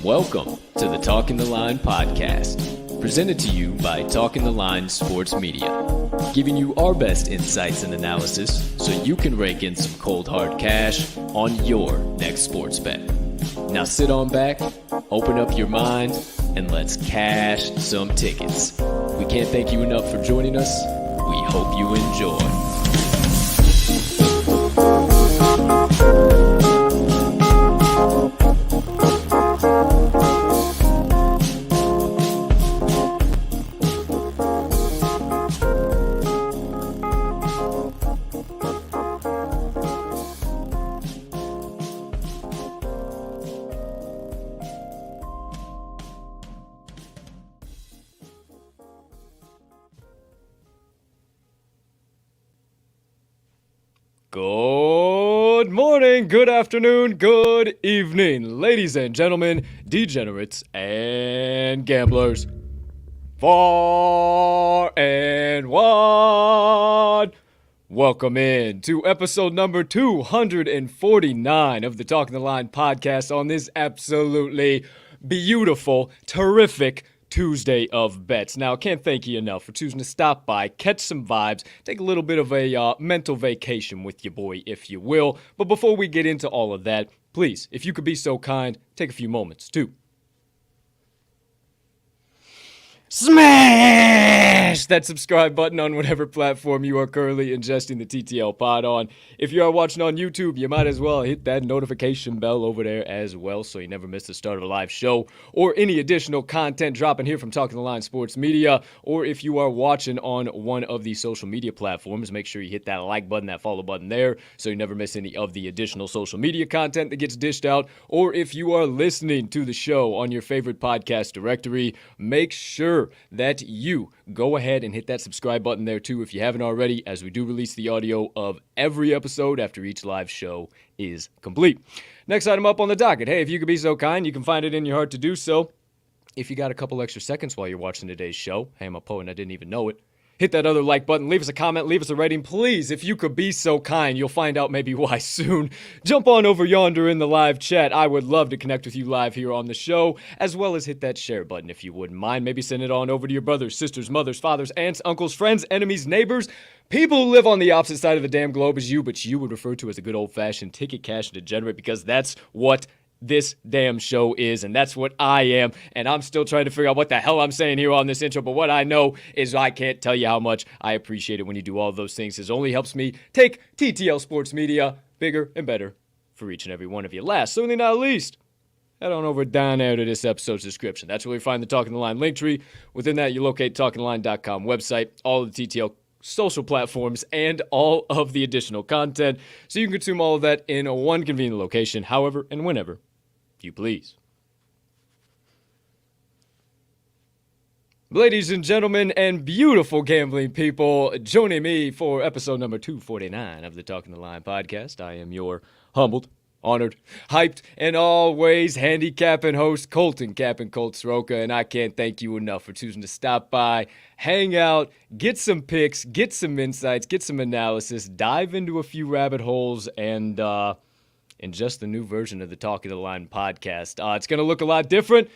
Welcome to the Talking the Line podcast, presented to you by Talking the Line Sports Media, giving you our best insights and analysis so you can rake in some cold hard cash on your next sports bet. Now sit on back, open up your mind, and let's cash some tickets. We can't thank you enough for joining us. We hope you enjoy. Good morning, good afternoon, good evening, ladies and gentlemen, degenerates and gamblers, far and wide. Welcome in to episode number 249 of the Talking the Line podcast on this absolutely beautiful, terrific Tuesday of bets. Now, I can't thank you enough for choosing to stop by, catch some vibes, take a little bit of a mental vacation with your boy, if you will. But before we get into all of that, please, if you could be so kind, take a few moments to smash that subscribe button on whatever platform you are currently ingesting the TTL pod on. If you are watching on YouTube, you might as well hit that notification bell over there as well so you never miss the start of a live show or any additional content dropping here from Talking the Line Sports Media. Or if you are watching on one of the social media platforms, make sure you hit that like button, that follow button there so you never miss any of the additional social media content that gets dished out. Or if you are listening to the show on your favorite podcast directory, make sure that you go ahead and hit that subscribe button there too if you haven't already, as we do release the audio of every episode after each live show is complete. Next item up on the docket. Hey, if you could be so kind, you can find it in your heart to do so. If you got a couple extra seconds while you're watching today's show, hey, I'm a poet and I didn't even know it. Hit that other like button, leave us a comment, leave us a rating, please. If you could be so kind, you'll find out maybe why soon. Jump on over yonder in the live chat. I would love to connect with you live here on the show, as well as hit that share button if you wouldn't mind. Maybe send it on over to your brothers, sisters, mothers, fathers, aunts, uncles, friends, enemies, neighbors, people who live on the opposite side of the damn globe as you, but you would refer to as a good old-fashioned ticket cash degenerate, because that's what this damn show is, and that's what I am, and I'm still trying to figure out what the hell I'm saying here on this intro, but what I know is I can't tell you how much I appreciate it when you do all those things. It only helps me take TTL Sports Media bigger and better for each and every one of you. Last, certainly not least, head on over down there to this episode's description. That's where you find the Talking the Line link tree. Within that, you locate talkingtheline.com website, all of the TTL social platforms, and all of the additional content, so you can consume all of that in one convenient location, however and whenever you please. Ladies and gentlemen and beautiful gambling people, joining me for episode number 249 of the Talking the Line podcast, I am your humbled, honored, hyped, and always handicapping host, Cappin Colt Soroka, and I can't thank you enough for choosing to stop by, hang out, get some picks, get some insights, get some analysis, dive into a few rabbit holes, and just the new version of the Talking the Line podcast. It's going to look a lot different.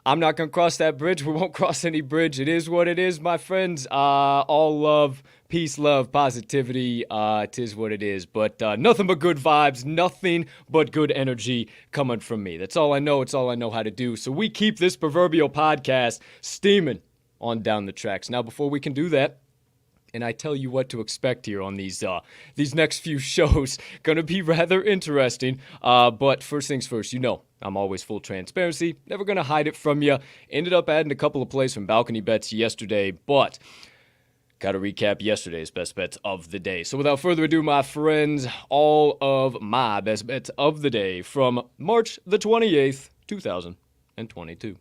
I'm not going to cross that bridge. We won't cross any bridge. It is what it is, my friends. All love, peace, love, positivity. It is what it is. But nothing but good vibes, nothing but good energy coming from me. That's all I know. It's all I know how to do. So we keep this proverbial podcast steaming on down the tracks. Now, before we can do that, and I tell you what to expect here on these next few shows. Going to be rather interesting. But first things first, you know, I'm always full transparency. Never going to hide it from you. Ended up adding a couple of plays from balcony bets yesterday, but got to recap yesterday's best bets of the day. So without further ado, my friends, all of my best bets of the day from March the 28th, 2022.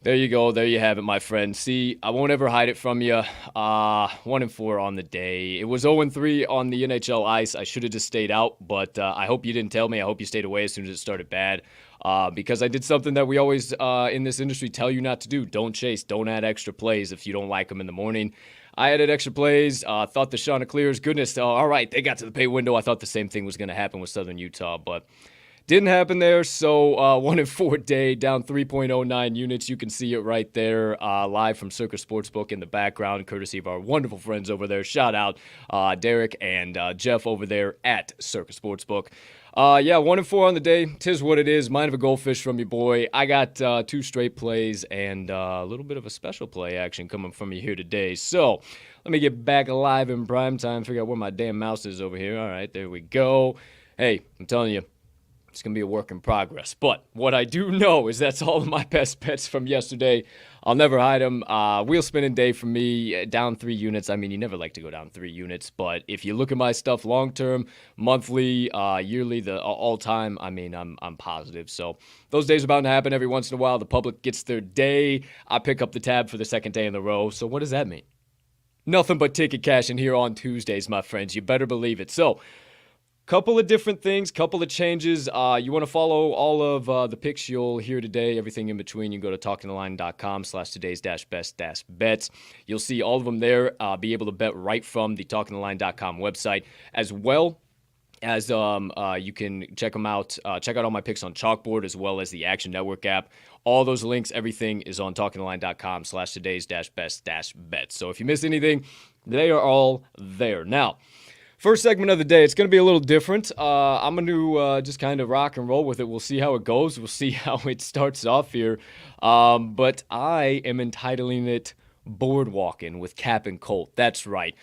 There you go. There you have it, my friend. See, I won't ever hide it from you. 1-4 on the day. It was 0-3 on the NHL ice. I should have just stayed out, but I hope you didn't tell me. I hope you stayed away as soon as it started bad, because I did something that we always in this industry tell you not to do. Don't chase. Don't add extra plays if you don't like them in the morning. I added extra plays. Thought the Chanticleers, goodness, all right, they got to the pay window. I thought the same thing was going to happen with Southern Utah, but didn't happen there, so 1-4 day, down 3.09 units. You can see it right there, live from Circa Sportsbook in the background, courtesy of our wonderful friends over there. Shout out Derek and Jeff over there at Circa Sportsbook. 1-4 on the day. Tis what it is. Mind of a goldfish from your boy. I got 2 straight plays and a little bit of a special play action coming from you here today. So let me get back alive in prime time, figure out where my damn mouse is over here. All right, there we go. Hey, I'm telling you, it's going to be a work in progress. But what I do know is that's all of my best bets from yesterday. I'll never hide them. Wheel spinning day for me, down 3 units. I mean, you never like to go down 3 units. But if you look at my stuff long-term, monthly, yearly, the all-time, I mean, I'm positive. So those days are bound to happen every once in a while. The public gets their day. I pick up the tab for the second day in a row. So what does that mean? Nothing but ticket cash in here on Tuesdays, my friends. You better believe it. So couple of different things, couple of changes. You want to follow all of the picks you'll hear today, everything in between. You can go to talkingtheline.com/todays-best-bets. You'll see all of them there. Be able to bet right from the talkingtheline.com website, as well as you can check them out. Check out all my picks on Chalkboard, as well as the Action Network app. All those links, everything is on talkingtheline.com/todays-best-bets. So if you miss anything, they are all there. Now, first segment of the day, it's going to be a little different. I'm going to just kind of rock and roll with it. We'll see how it goes. We'll see how it starts off here. But I am entitling it Board Walkin' with Cappin Colt. That's right.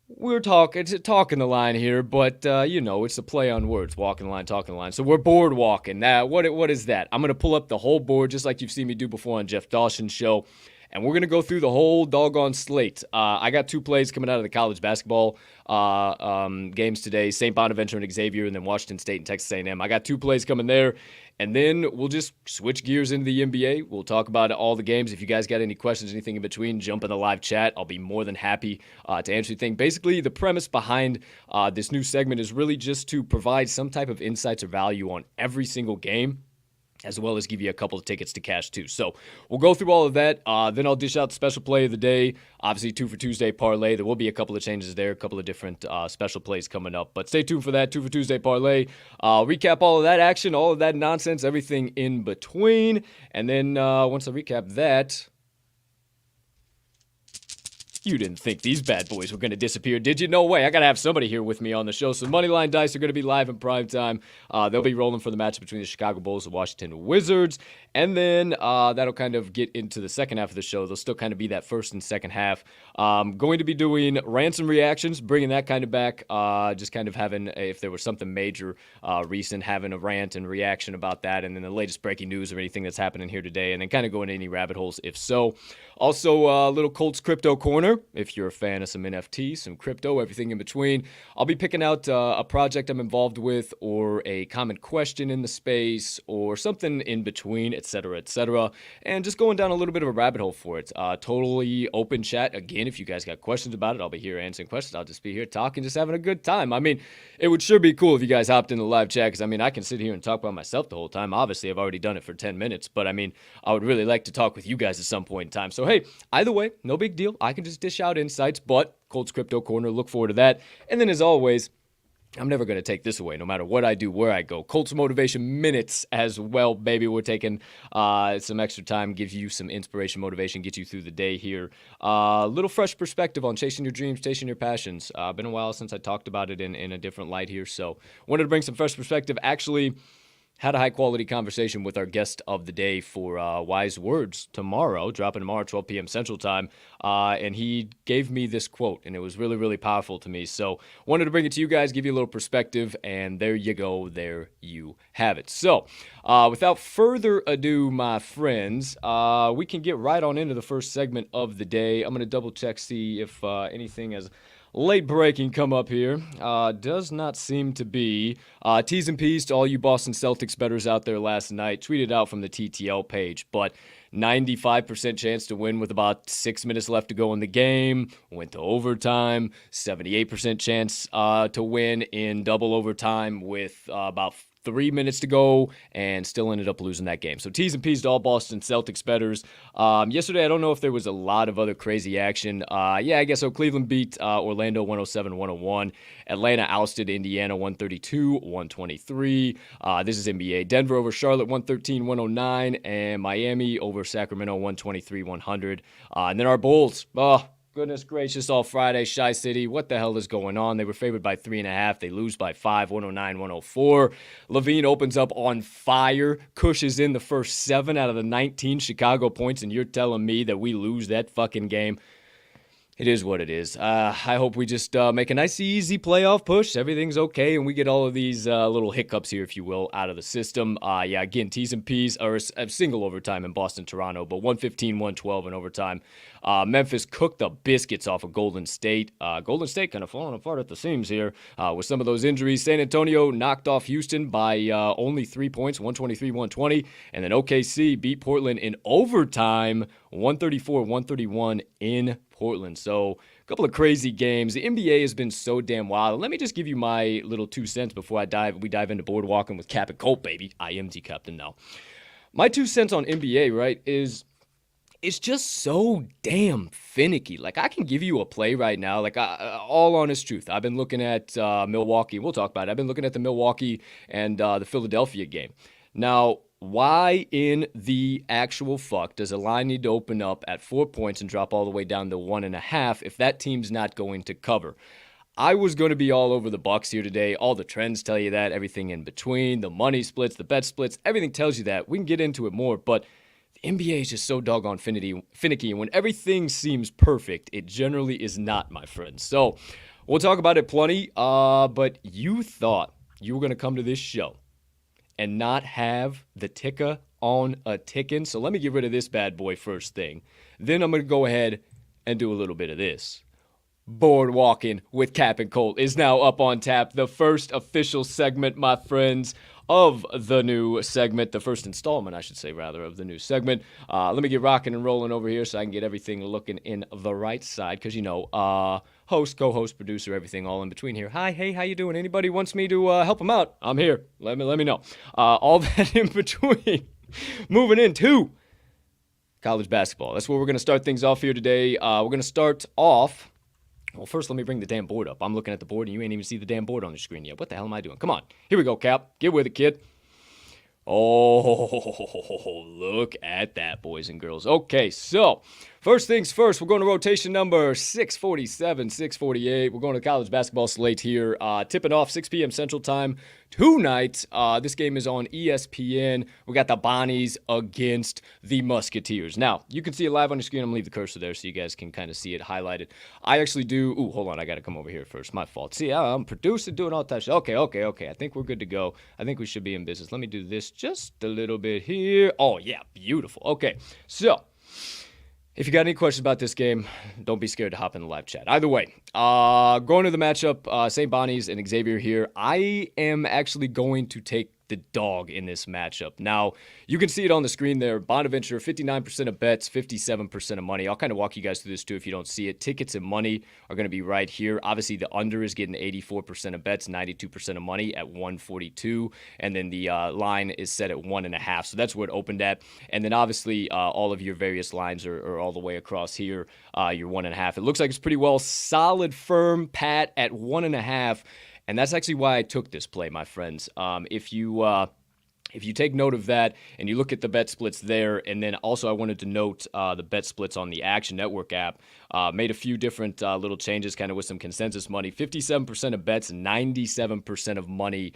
It's a talking the line here, but, it's a play on words. Walking the line, talking the line. So we're board walking. Now, what is that? I'm going to pull up the whole board, just like you've seen me do before on Jeff Dawson's show. And we're going to go through the whole doggone slate. I got 2 plays coming out of the college basketball games today. St. Bonaventure and Xavier, and then Washington State and Texas A&M. I got 2 plays coming there. And then we'll just switch gears into the NBA. We'll talk about all the games. If you guys got any questions, anything in between, jump in the live chat. I'll be more than happy to answer anything. Basically, the premise behind this new segment is really just to provide some type of insights or value on every single game, as well as give you a couple of tickets to cash too. So we'll go through all of that. Then I'll dish out the special play of the day. Obviously, Twofer Tuesday Parlay. There will be a couple of changes there, a couple of different special plays coming up. But stay tuned for that, Twofer Tuesday Parlay. Recap all of that action, all of that nonsense, everything in between. And then once I recap that, you didn't think these bad boys were going to disappear, did you? No way. I got to have somebody here with me on the show. So Moneyline Dice are going to be live in prime time. They'll be rolling for the matchup between the Chicago Bulls and Washington Wizards. And then that'll kind of get into the second half of the show. They'll still kind of be that first and second half. Going to be doing Rants and Reactions, bringing that kind of back. Just kind of having, if there was something major recent, having a rant and reaction about that. And then the latest breaking news or anything that's happening here today. And then kind of going to any rabbit holes if so. Also, little Colts Crypto Corner. there. If you're a fan of some NFT, some crypto, everything in between, I'll be picking out a project I'm involved with or a common question in the space or something in between, etc., and just going down a little bit of a rabbit hole for it. Totally open chat. Again, if you guys got questions about it, I'll be here answering questions. I'll just be here talking, just having a good time. I mean, it would sure be cool if you guys hopped in the live chat, because, I mean, I can sit here and talk about myself the whole time. Obviously, I've already done it for 10 minutes, but, I mean, I would really like to talk with you guys at some point in time. So, hey, either way, no big deal. I can just dish out insights, but Colt's Crypto Corner, look forward to that. And then, as always, I'm never going to take this away, no matter what I do, where I go. Colt's Motivation Minutes as well, baby. We're taking some extra time, give you some inspiration, motivation, get you through the day here. Little fresh perspective on chasing your dreams, chasing your passions. Been a while since I talked about it in a different light here, so wanted to bring some fresh perspective. Actually, had a high-quality conversation with our guest of the day for Wise Words tomorrow, dropping tomorrow, 12 p.m. Central Time, and he gave me this quote, and it was really, really powerful to me. So wanted to bring it to you guys, give you a little perspective, and there you go. There you have it. So without further ado, my friends, we can get right on into the first segment of the day. I'm going to double-check, see if anything has late breaking come up here. Does not seem to be. T's and P's to all you Boston Celtics bettors out there last night. Tweeted out from the TTL page, but 95% chance to win with about 6 minutes left to go in the game. Went to overtime. 78% chance to win in double overtime with about 3 minutes to go, and still ended up losing that game. So T's and P's to all Boston Celtics bettors. Yesterday, I don't know if there was a lot of other crazy action. Yeah, I guess so. Cleveland beat Orlando 107-101. Atlanta ousted Indiana 132-123. This is NBA. Denver over Charlotte 113-109. And Miami over Sacramento 123-100. And then our Bulls. Goodness gracious, all Friday, Chi City, what the hell is going on? They were favored by 3.5. They lose by 5, 109-104. Levine opens up on fire. Kush is in the first 7 out of the 19 Chicago points, and you're telling me that we lose that fucking game? It is what it is. I hope we just make a nice, easy playoff push. Everything's okay, and we get all of these little hiccups here, if you will, out of the system. Yeah, again, T's and P's are a single overtime in Boston-Toronto, but 115-112 in overtime. Memphis cooked the biscuits off of Golden State. Golden State kind of falling apart at the seams here with some of those injuries. San Antonio knocked off Houston by only 3 points, 123-120. And then OKC beat Portland in overtime, 134-131 in Portland. So a couple of crazy games. The NBA has been so damn wild. Let me just give you my little 2 cents before we dive into boardwalking with Cappin Colt, baby. I am the captain now. My 2 cents on NBA, right, is it's just so damn finicky. Like, I can give you a play right now, like, all honest truth. I've been looking at Milwaukee. We'll talk about it. I've been looking at the Milwaukee and the Philadelphia game. Now, why in the actual fuck does a line need to open up at 4 points and drop all the way down to 1.5 if that team's not going to cover? I was going to be all over the Bucks here today. All the trends tell you that. Everything in between, the money splits, the bet splits, everything tells you that. We can get into it more, but the NBA is just so doggone finicky, and when everything seems perfect, it generally is not, my friends. So we'll talk about it plenty, but you thought you were going to come to this show and not have the ticker on a ticking. So let me get rid of this bad boy first thing. Then I'm going to go ahead and do a little bit of this. Boardwalking with Cappin Colt is now up on tap. The first official segment, my friends, of the new segment. The first installment, I should say, rather, of the new segment. Let me get rocking and rolling over here so I can get everything looking in the right side. Because, you know, host, co-host, producer, everything all in between here. Hi, hey, how you doing? Anybody wants me to help them out? I'm here. Let me know. All that in between. Moving into college basketball. That's where we're going to start things off here today. We're going to start off. Well, first, let me bring the damn board up. I'm looking at the board, and you ain't even see the damn board on the screen yet. What the hell am I doing? Come on. Here we go, Cap. Get with it, kid. Oh, look at that, boys and girls. Okay, so first things first, we're going to rotation number 647, 648. We're going to college basketball slate here. Tipping off 6 p.m. Central Time tonight. This game is on ESPN. We got the Bonnies against the Musketeers. Now, you can see it live on your screen. I'm going to leave the cursor there so you guys can kind of see it highlighted. I actually do. Ooh, hold on. I got to come over here first. My fault. See, I'm producing, doing all that shit. Okay. I think we're good to go. I think we should be in business. Let me do this just a little bit here. Oh, yeah. Beautiful. Okay. So, If you got any questions about this game, don't be scared to hop in the live chat. Either way, going to the matchup, St. Bonnie's and Xavier here. I am actually going to take the dog in this matchup. Now, you can see it on the screen there. Bonaventure, 59% of bets, 57% of money. I'll kind of walk you guys through this too if you don't see it. Tickets and money are going to be right here. Obviously, the under is getting 84% of bets, 92% of money at 142. And then the line is set at 1.5. So that's where it opened at. And then obviously, all of your various lines are all the way across here. Your 1.5. It looks like it's pretty well solid, firm, pat at 1.5. And that's actually why I took this play, my friends. If you take note of that and you look at the bet splits there, and then also I wanted to note the bet splits on the Action Network app, made a few different little changes kind of with some consensus money. 57% of bets, 97% of money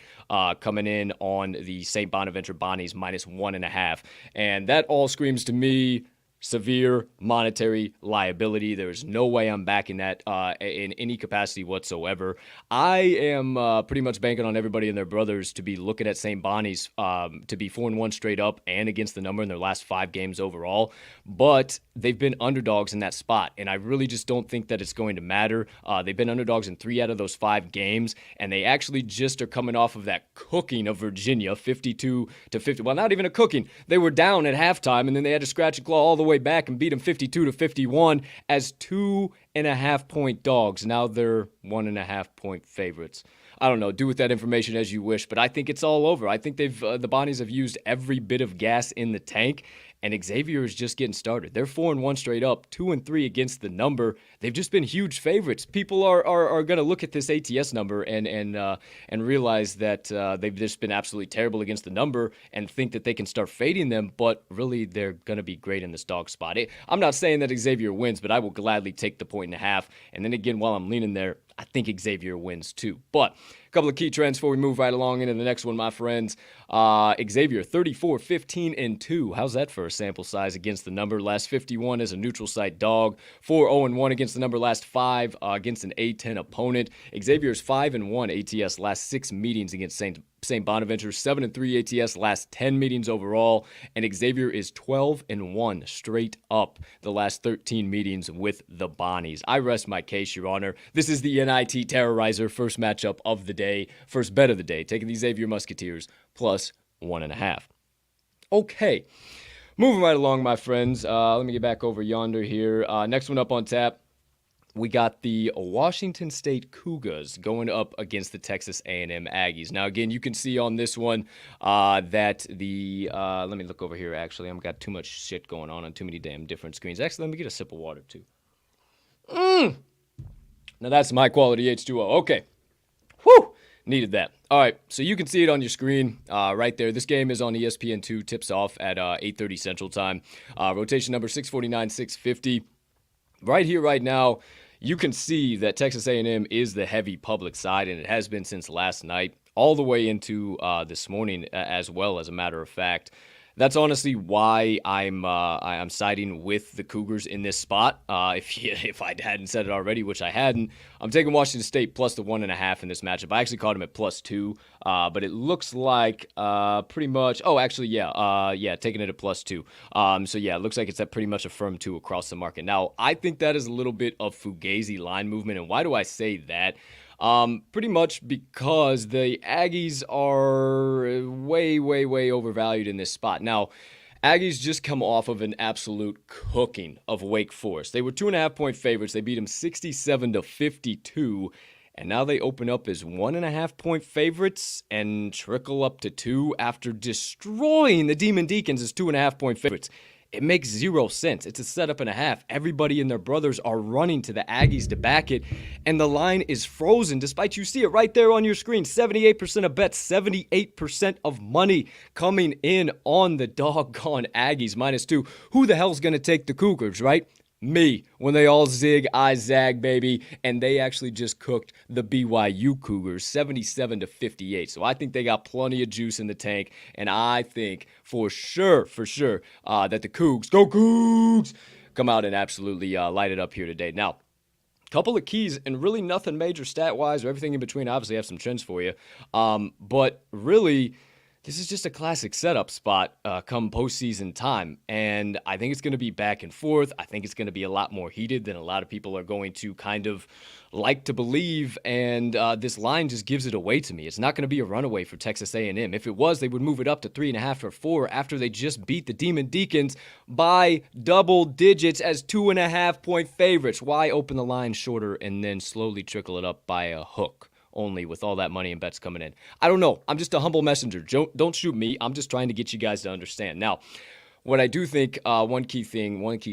coming in on the St. Bonaventure Bonnies minus 1.5. And that all screams to me severe monetary liability. There's no way I'm backing that in any capacity whatsoever. I am pretty much banking on everybody and their brothers to be looking at St. Bonnie's to be 4-1 straight up and against the number in their last 5 games overall. But they've been underdogs in that spot, and I really just don't think that it's going to matter. They've been underdogs in 3 out of those 5 games, and they actually just are coming off of that cooking of Virginia, 52-50. Well, not even a cooking. They were down at halftime, and then they had to scratch and claw all the way back and beat them 52-51 as 2.5 point dogs. Now they're 1.5 point favorites. I don't know. Do with that information as you wish, but I think it's all over. I think the Bonnies have used every bit of gas in the tank, and Xavier is just getting started. They're 4-1 straight up, 2-3 against the number. They've just been huge favorites. People are going to look at this ATS number and realize that they've just been absolutely terrible against the number and think that they can start fading them, but really they're going to be great in this dog spot. I'm not saying that Xavier wins, but I will gladly take the 1.5. And then again, while I'm leaning there, I think Xavier wins too. But a couple of key trends before we move right along into the next one, my friends. Xavier, 34-15-2. How's that for a sample size against the number? Last 51 as a neutral site dog. 4-0-1 against the number. Last 5 against an A10 opponent. Xavier's 5-1 ATS last 6 meetings against St. Bonaventure, 7-3 ATS last 10 meetings overall, and Xavier is 12-1 straight up the last 13 meetings with the Bonnies. I rest my case, Your Honor. This is the NIT Terrorizer first matchup of the day, first bet of the day, taking the Xavier Musketeers plus 1.5. Okay, moving right along, my friends. Let me get back over yonder here. Next one up on tap. We got the Washington State Cougars going up against the Texas A&M Aggies. Now, again, you can see on this one that the let me look over here, actually. I've got too much shit going on too many damn different screens. Actually, let me get a sip of water, too. Now, that's some high-quality H2O. Okay. Whew! Needed that. All right, so you can see it on your screen right there. This game is on ESPN2, tips off at 8:30 Central Time. Rotation number 649, 650. Right here, right now, you can see that Texas A&M is the heavy public side, and it has been since last night, all the way into this morning as well, as a matter of fact. That's honestly why I'm siding with the Cougars in this spot. If I hadn't said it already, which I hadn't, I'm taking Washington State plus the 1.5 in this matchup. I actually caught them at plus 2, but it looks like pretty much. Oh, actually, yeah, taking it at plus 2. So yeah, it looks like it's at pretty much a firm 2 across the market. Now, I think that is a little bit of fugazi line movement, and why do I say that? Pretty much because the Aggies are way, way, way overvalued in this spot. Now, Aggies just come off of an absolute cooking of Wake Forest. They were 2.5 point favorites. They beat them 67-52. And now they open up as 1.5 point favorites and trickle up to 2 after destroying the Demon Deacons as 2.5 point favorites. It makes 0 sense. It's a setup and a half. Everybody and their brothers are running to the Aggies to back it, and the line is frozen, despite you see it right there on your screen. 78% of bets, 78% of money coming in on the doggone Aggies, minus 2. Who the hell's going to take the Cougars, right? Me. When they all zig, I zag, baby. And they actually just cooked the BYU Cougars 77-58. So I think they got plenty of juice in the tank. And I think for sure, that the Cougs, go Cougs, come out and absolutely light it up here today. Now, couple of keys, and really nothing major stat-wise or everything in between. Obviously, I have some trends for you. But really, This is just a classic setup spot come postseason time, and I think it's going to be back and forth. I think it's going to be a lot more heated than a lot of people are going to kind of like to believe, and this line just gives it away to me. It's not going to be a runaway for Texas A&M. If it was, they would move it up to 3.5 or 4 after they just beat the Demon Deacons by double digits as 2.5-point favorites. Why open the line shorter and then slowly trickle it up by a hook? Only with all that money and bets coming in. I don't know. I'm just a humble messenger. Don't shoot me. I'm just trying to get you guys to understand. Now, what I do think, one key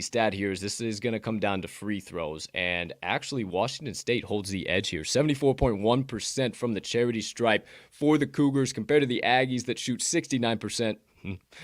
stat here is this is going to come down to free throws. And actually, Washington State holds the edge here. 74.1% from the charity stripe for the Cougars compared to the Aggies that shoot 69%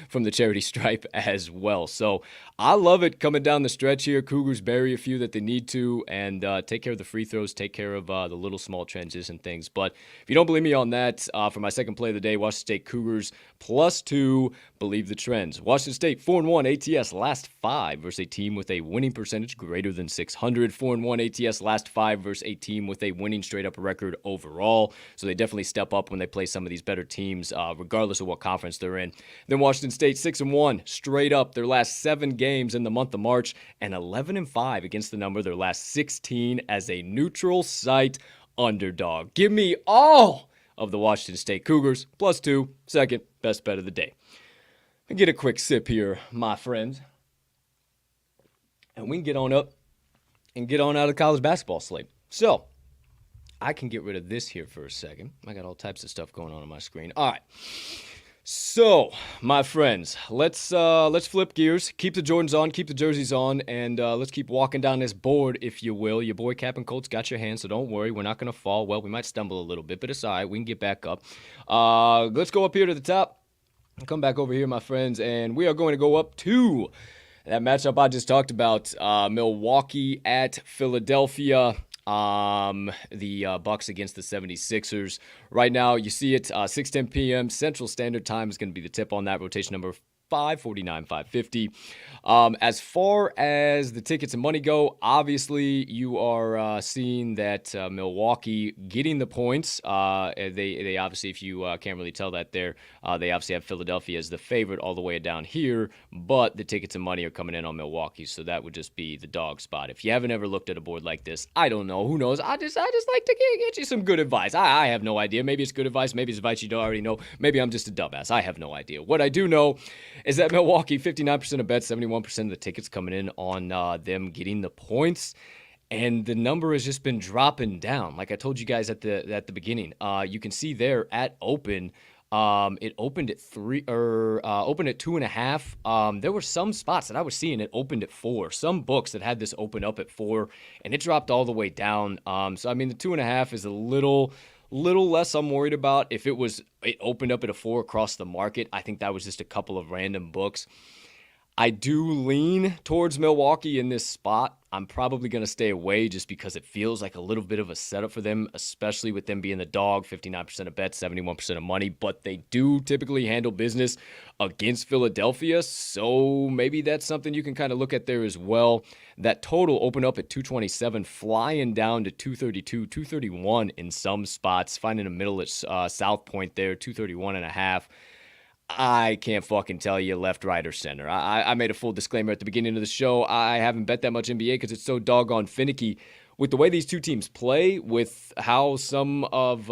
from the charity stripe as well. So I love it coming down the stretch here. Cougars bury a few that they need to and take care of the free throws, take care of the little small transition things. But if you don't believe me on that, for my second play of the day, Washington State Cougars +2, believe the trends. Washington State 4-1 ATS last 5 versus a team with a winning percentage greater than 600. 4-1 ATS last 5 versus a team with a winning straight up record overall. So they definitely step up when they play some of these better teams, regardless of what conference they're in. Then Washington State 6-1 straight up their last 7 games in the month of March, and 11-5 against the number their last 16 as a neutral site underdog. Give me all of the Washington State Cougars +2, second best bet of the day. And get a quick sip here, my friends, and we can get on up and get on out of the college basketball slate. So I can get rid of this here for a second. I got all types of stuff going on my screen. All right. So, my friends, let's flip gears, keep the Jordans on, keep the jerseys on, and let's keep walking down this board, if you will. Your boy Cappin Colt's got your hand, so don't worry. We're not going to fall. Well, we might stumble a little bit, but it's all right. We can get back up. Let's go up here to the top. Come back over here, my friends, and we are going to go up to that matchup I just talked about, Milwaukee at Philadelphia. The Bucks against the 76ers. Right now, you see it, 6:10 p.m. Central Standard Time is going to be the tip on that. Rotation number 549, 550. As far as the tickets and money go, obviously you are seeing that Milwaukee getting the points. They obviously, if you can't really tell that there, they obviously have Philadelphia as the favorite all the way down here, but the tickets and money are coming in on Milwaukee, so that would just be the dog spot. If you haven't ever looked at a board like this, I don't know. Who knows? I just like to get you some good advice. I have no idea. Maybe it's good advice. Maybe it's advice you don't already know. Maybe I'm just a dumbass. I have no idea. What I do know is that Milwaukee, 59% of bets, 71% of the tickets coming in on them getting the points. And the number has just been dropping down. Like I told you guys at the beginning, you can see there at open, it opened at 3 or opened at 2.5. There were some spots that I was seeing it opened at 4. Some books that had this open up at 4, and it dropped all the way down. So I mean, the 2.5 is a little less I'm worried about. If it opened up at a 4 across the market, I think that was just a couple of random books. I do lean towards Milwaukee in this spot. I'm probably going to stay away just because it feels like a little bit of a setup for them, especially with them being the dog, 59% of bets, 71% of money. But they do typically handle business against Philadelphia, so maybe that's something you can kind of look at there as well. That total opened up at 227, flying down to 232, 231 in some spots, finding a middle at South Point there, 231.5. I can't fucking tell you left, right, or center. I made a full disclaimer at the beginning of the show. I haven't bet that much NBA because it's so doggone finicky. With the way these two teams play, with how with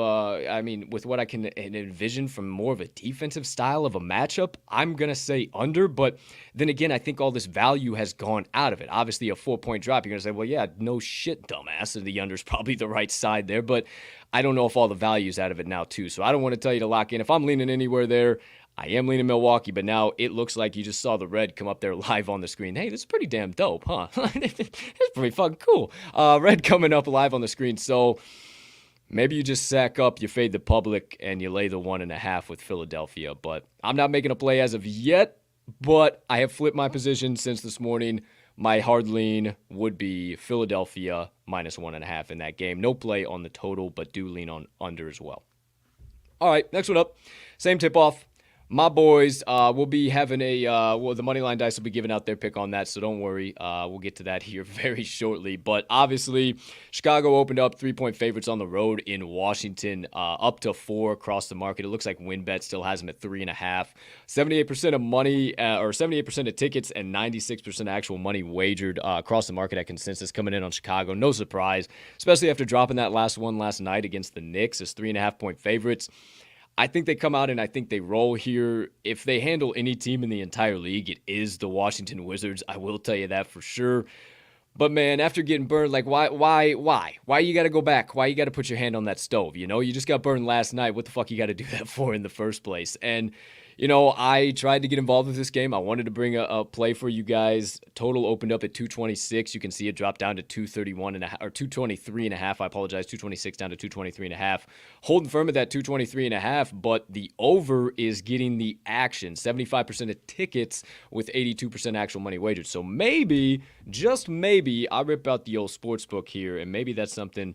what I can envision from more of a defensive style of a matchup, I'm going to say under. But then again, I think all this value has gone out of it. Obviously, a 4-point drop, you're going to say, well, yeah, no shit, dumbass. And the under's probably the right side there. But I don't know if all the value's out of it now, too. So I don't want to tell you to lock in. If I'm leaning anywhere there, I am leaning Milwaukee, but now it looks like you just saw the red come up there live on the screen. Hey, this is pretty damn dope, huh? It's pretty fucking cool. Red coming up live on the screen. So maybe you just sack up, you fade the public, and you lay the 1.5 with Philadelphia. But I'm not making a play as of yet, but I have flipped my position since this morning. My hard lean would be Philadelphia -1.5 in that game. No play on the total, but do lean on under as well. All right, next one up. Same tip-off. My boys will be having the Moneyline Dice will be giving out their pick on that, so don't worry. We'll get to that here very shortly. But obviously, Chicago opened up 3-point favorites on the road in Washington, up to 4 across the market. It looks like WinBet still has them at 3.5. 78% of money, or 78% of tickets and 96% actual money wagered across the market at consensus coming in on Chicago. No surprise, especially after dropping that last one last night against the Knicks as 3.5-point favorites. I think they come out and I think they roll here. If they handle any team in the entire league, it is the Washington Wizards. I will tell you that for sure. But man, after getting burned, like why you got to go back? Why you got to put your hand on that stove? You know, you just got burned last night. What the fuck you got to do that for in the first place? And you know, I tried to get involved with this game. I wanted to bring a play for you guys. Total opened up at 226. You can see it dropped down to 231.5 or 223.5. I apologize, 226 down to 223.5. Holding firm at that 223.5, but the over is getting the action. 75% of tickets with 82% actual money wagered. So maybe, just maybe, I rip out the old sports book here, and maybe that's something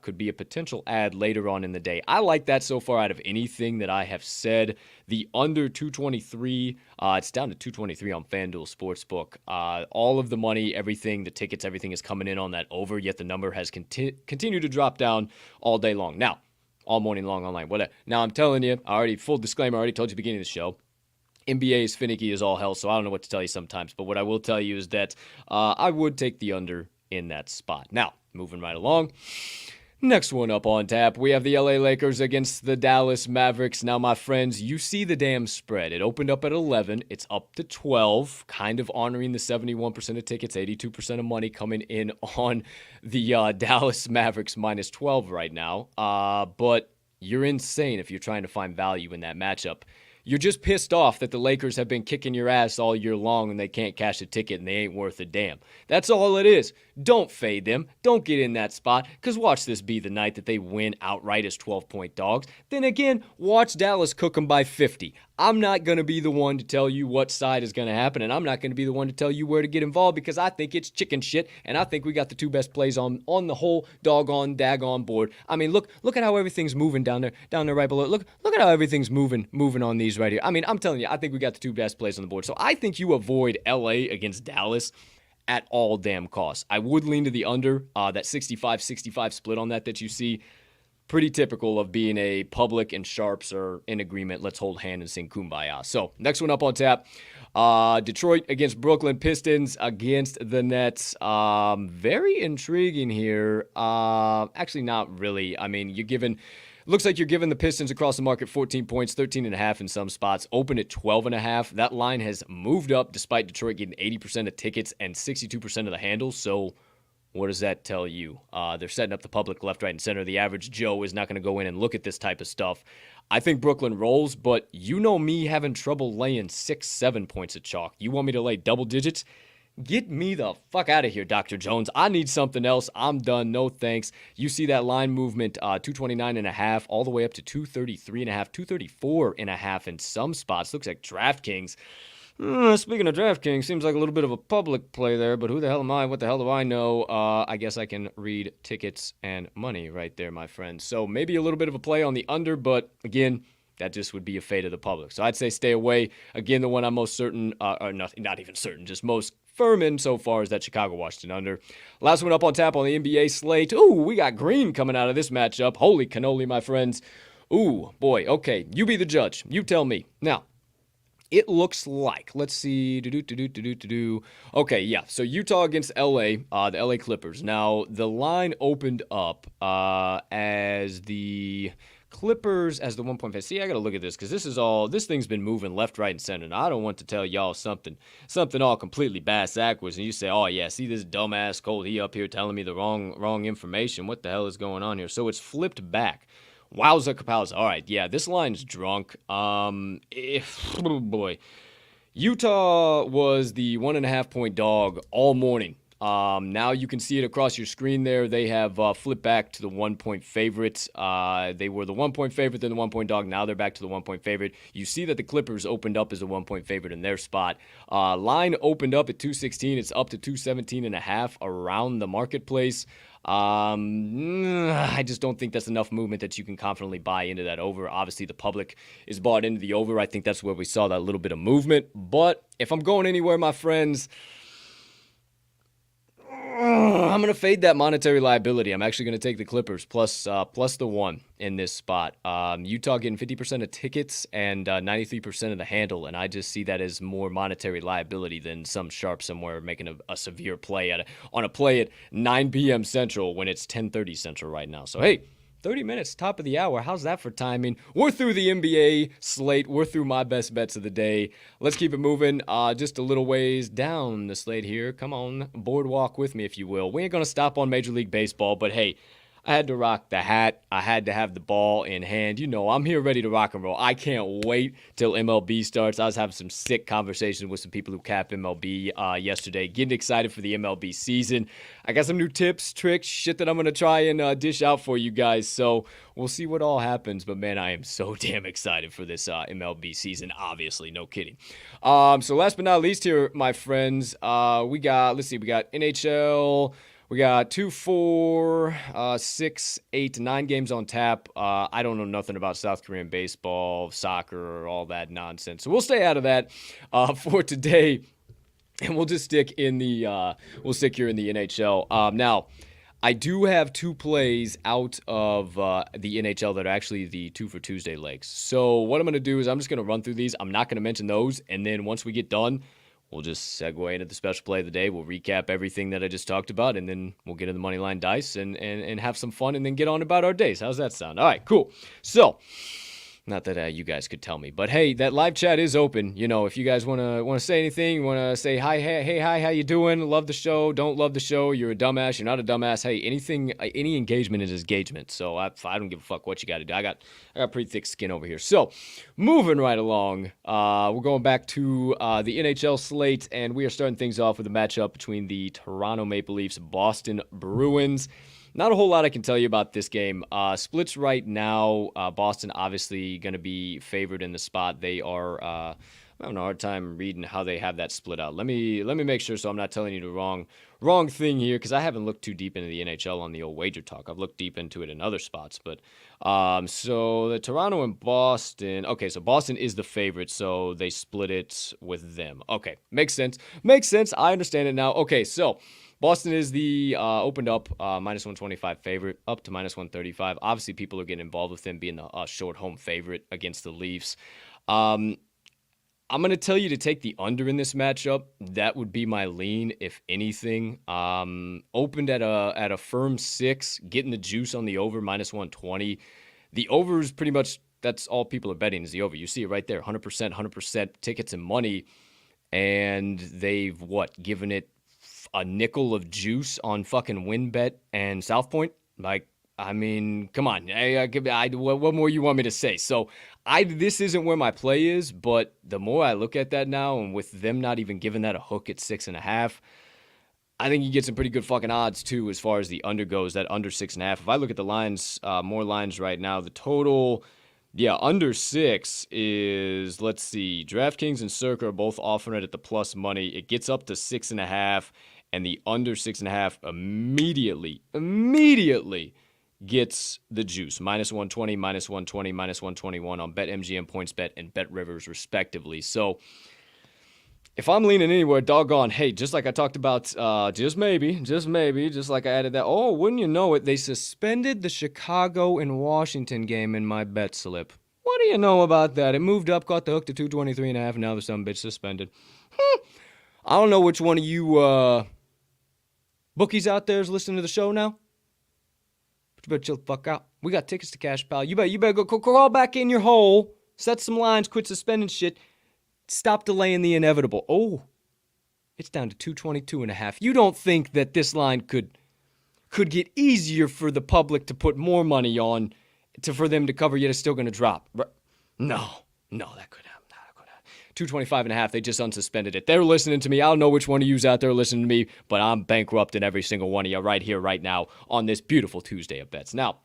could be a potential ad later on in the day. I like that so far out of anything that I have said. The under 223, it's down to 223 on FanDuel Sportsbook. All of the money, everything, the tickets, everything is coming in on that over, yet the number has continued to drop down all day long. Now, all morning long online. Whatever. Now, I'm telling you, full disclaimer, I already told you at the beginning of the show, NBA is finicky as all hell, so I don't know what to tell you sometimes. But what I will tell you is that I would take the under in that spot. Now, moving right along. Next one up on tap, we have the LA Lakers against the Dallas Mavericks. Now, my friends, you see the damn spread. It opened up at 11. It's up to 12, kind of honoring the 71% of tickets, 82% of money coming in on the Dallas Mavericks minus 12 right now. But you're insane if you're trying to find value in that matchup. You're just pissed off that the Lakers have been kicking your ass all year long and they can't cash a ticket and they ain't worth a damn. That's all it is. Don't fade them. Don't get in that spot, because watch this be the night that they win outright as 12-point dogs. Then again, watch Dallas cook them by 50. I'm not going to be the one to tell you what side is going to happen, and I'm not going to be the one to tell you where to get involved, because I think it's chicken shit, and I think we got the two best plays on the whole daggone board. I mean, look at how everything's moving down there right below. Look at how everything's moving on these right here. I mean, I'm telling you, I think we got the two best plays on the board. So I think you avoid LA against Dallas at all damn costs. I would lean to the under, that 65-65 split on that you see. Pretty typical of being a public and sharps are in agreement. Let's hold hand and sing Kumbaya. So next one up on tap, Detroit against Brooklyn, Pistons against the Nets. Very intriguing here. Actually, not really. I mean, looks like you're giving the Pistons across the market 14 points, 13.5 in some spots, open at 12.5. That line has moved up despite Detroit getting 80% of tickets and 62% of the handles. So what does that tell you? They're setting up the public left, right, and center. The average Joe is not going to go in and look at this type of stuff. I think Brooklyn rolls, but you know me having trouble laying 6-7 points of chalk. You want me to lay double digits? Get me the fuck out of here, Dr. Jones. I need something else. I'm done. No thanks. You see that line movement, 229.5 all the way up to 233.5, 234.5 in some spots. Looks like DraftKings. Speaking of DraftKings, seems like a little bit of a public play there, but who the hell am I? What the hell do I know? I guess I can read tickets and money right there, my friend. So maybe a little bit of a play on the under, but again, that just would be a fate of the public. So I'd say stay away. Again, the one I'm most certain, or not even certain, just most firm in so far is that Chicago-Washington under. Last one up on tap on the NBA slate. Ooh, we got green coming out of this matchup. Holy cannoli, my friends. Ooh, boy. Okay, you be the judge. You tell me. Now, it looks like, let's see, okay, yeah, so Utah against LA, the LA Clippers. Now, the line opened up as the Clippers as the 1 point favorite. See, I got to look at this because this thing's been moving left, right, and center. And I don't want to tell y'all something all completely bass-backwards. And you say, oh, yeah, see this dumbass Colt, he up here telling me the wrong information. What the hell is going on here? So it's flipped back. Wowza kapowza. All right, yeah, this line's drunk. Oh boy. Utah was the 1.5 point dog all morning. Now you can see it across your screen there. They have flipped back to the 1 point favorites. They were the 1 point favorite, then the 1 point dog. Now they're back to the 1 point favorite. You see that the Clippers opened up as a 1 point favorite in their spot. Line opened up at 216. It's up to 217.5 around the marketplace. I just don't think that's enough movement that you can confidently buy into that over. Obviously, the public is bought into the over. I think that's where we saw that little bit of movement. But if I'm going anywhere, my friends, I'm going to fade that monetary liability. I'm actually going to take the Clippers plus the 1 in this spot. Utah getting 50% of tickets and 93% of the handle, and I just see that as more monetary liability than some sharp somewhere making a severe play on a play at 9 p.m. Central when it's 10:30 Central right now. So, hey, 30 minutes, top of the hour. How's that for timing? We're through the NBA slate. We're through my best bets of the day. Let's keep it moving. Just a little ways down the slate here. Come on, boardwalk with me, if you will. We ain't going to stop on Major League Baseball, but hey, I had to rock the hat. I had to have the ball in hand. You know, I'm here ready to rock and roll. I can't wait till MLB starts. I was having some sick conversations with some people who cap MLB yesterday, getting excited for the MLB season. I got some new tips, tricks, shit that I'm going to try and dish out for you guys. So we'll see what all happens. But, man, I am so damn excited for this MLB season, obviously. No kidding. So last but not least here, my friends, we got NHL. We got 2, 4, 6, 8, 9 games on tap. I don't know nothing about South Korean baseball, soccer, or all that nonsense. So we'll stay out of that for today, and we'll just stick here in the NHL. Now, I do have 2 plays out of the NHL that are actually the Twofer Tuesday legs. So what I'm going to do is I'm just going to run through these. I'm not going to mention those, and then once we get done, we'll just segue into the special play of the day. We'll recap everything that I just talked about, and then we'll get into the Moneyline Dice and have some fun and then get on about our days. How's that sound? All right, cool. So, not that you guys could tell me, but hey, that live chat is open. You know, if you guys want to say anything, want to say hi, hey, hi, how you doing? Love the show, don't love the show, you're a dumbass, you're not a dumbass. Hey, any engagement is engagement. So I don't give a fuck what you got to do. I got pretty thick skin over here. So, moving right along, we're going back to the NHL slate, and we are starting things off with a matchup between the Toronto Maple Leafs, Boston Bruins. Not a whole lot I can tell you about this game. Splits right now, Boston obviously going to be favored in the spot. They are, I'm having a hard time reading how they have that split out. Let me make sure so I'm not telling you the wrong thing here, because I haven't looked too deep into the NHL on the old wager talk. I've looked deep into it in other spots. But so the Toronto and Boston, okay, so Boston is the favorite, so they split it with them. Okay, makes sense. I understand it now. Okay, so Boston is the opened up minus 125 favorite, up to minus 135. Obviously, people are getting involved with them being the short home favorite against the Leafs. I'm going to tell you to take the under in this matchup. That would be my lean, if anything. Opened at a firm 6, getting the juice on the over, minus 120. The over is pretty much, that's all people are betting is the over. You see it right there, 100% tickets and money. And they've, given it a nickel of juice on fucking WinBet and South Point? Like, I mean, come on. What more you want me to say? So, this isn't where my play is, but the more I look at that now, and with them not even giving that a hook at 6.5, I think you get some pretty good fucking odds, too, as far as the under goes, that under 6.5. If I look at the lines, more lines right now, the total, under 6 is, let's see, DraftKings and Circa are both offering it at the plus money. It gets up to 6.5, and the under 6.5 immediately gets the juice. Minus 120, minus 120, minus 121 on BetMGM, PointsBet, and BetRivers, respectively. So, if I'm leaning anywhere, doggone, hey, just like I talked about, just maybe, just like I added that. Oh, wouldn't you know it, they suspended the Chicago and Washington game in my bet slip. What do you know about that? It moved up, caught the hook to 223.5, and now there's some bitch suspended. I don't know which one of you bookies out there is listening to the show now. But you better chill the fuck out. We got tickets to cash, pal. You better go crawl back in your hole, set some lines, quit suspending shit. Stop delaying the inevitable. Oh, it's down to 222.5. You don't think that this line could get easier for the public to put more money on for them to cover, yet it's still going to drop? No, that could happen. 225.5. They just unsuspended it. They're listening to me. I don't know which one of you's out there listening to me, but I'm bankrupting every single one of you right here, right now, on this beautiful Tuesday of bets. Now,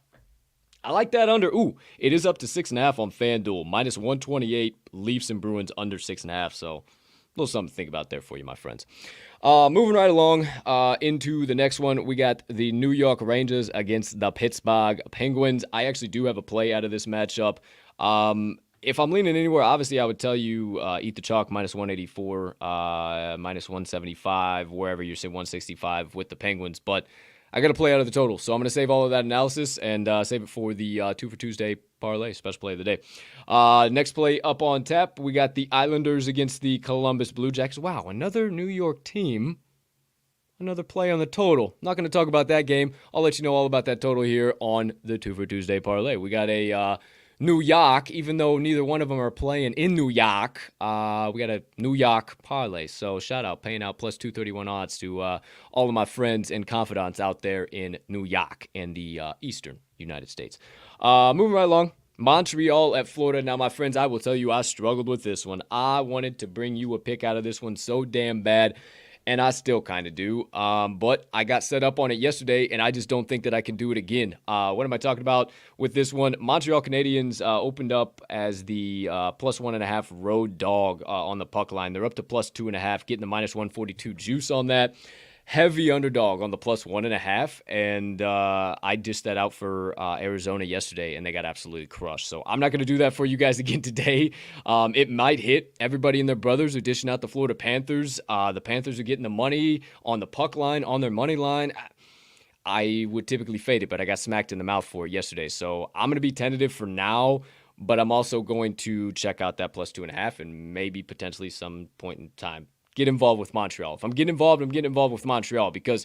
I like that under. Ooh, it is up to 6.5 on FanDuel. Minus 128, Leafs and Bruins under 6.5. So, little something to think about there for you, my friends. Moving right along into the next one, we got the New York Rangers against the Pittsburgh Penguins. I actually do have a play out of this matchup. If I'm leaning anywhere, obviously I would tell you eat the chalk minus 184, minus 175, wherever you say 165 with the Penguins. But I got to play out of the total, so I'm going to save all of that analysis and save it for the Twofer Tuesday Parlay, special play of the day. Next play up on tap, we got the Islanders against the Columbus Blue Jackets. Wow, another New York team. Another play on the total. Not going to talk about that game. I'll let you know all about that total here on the Twofer Tuesday Parlay. We got a New York, even though neither one of them are playing in New York. We got a New York parlay. So shout out, paying out plus 231 odds to all of my friends and confidants out there in New York and the eastern United States. Moving right along. Montreal at Florida. Now, my friends, I will tell you, I struggled with this one. I wanted to bring you a pick out of this one so damn bad. And I still kind of do, but I got set up on it yesterday, and I just don't think that I can do it again. What am I talking about with this one? Montreal Canadiens opened up as the plus 1.5 road dog on the puck line. They're up to plus 2.5, getting the minus 142 juice on that. Heavy underdog on the plus 1.5, and I dished that out for Arizona yesterday, and they got absolutely crushed. So I'm not going to do that for you guys again today. It might hit. Everybody and their brothers are dishing out the Florida Panthers. The Panthers are getting the money on the puck line, on their money line. I would typically fade it, but I got smacked in the mouth for it yesterday. So I'm going to be tentative for now, but I'm also going to check out that plus 2.5 and maybe potentially some point in time get involved with Montreal. If I'm getting involved, I'm getting involved with Montreal because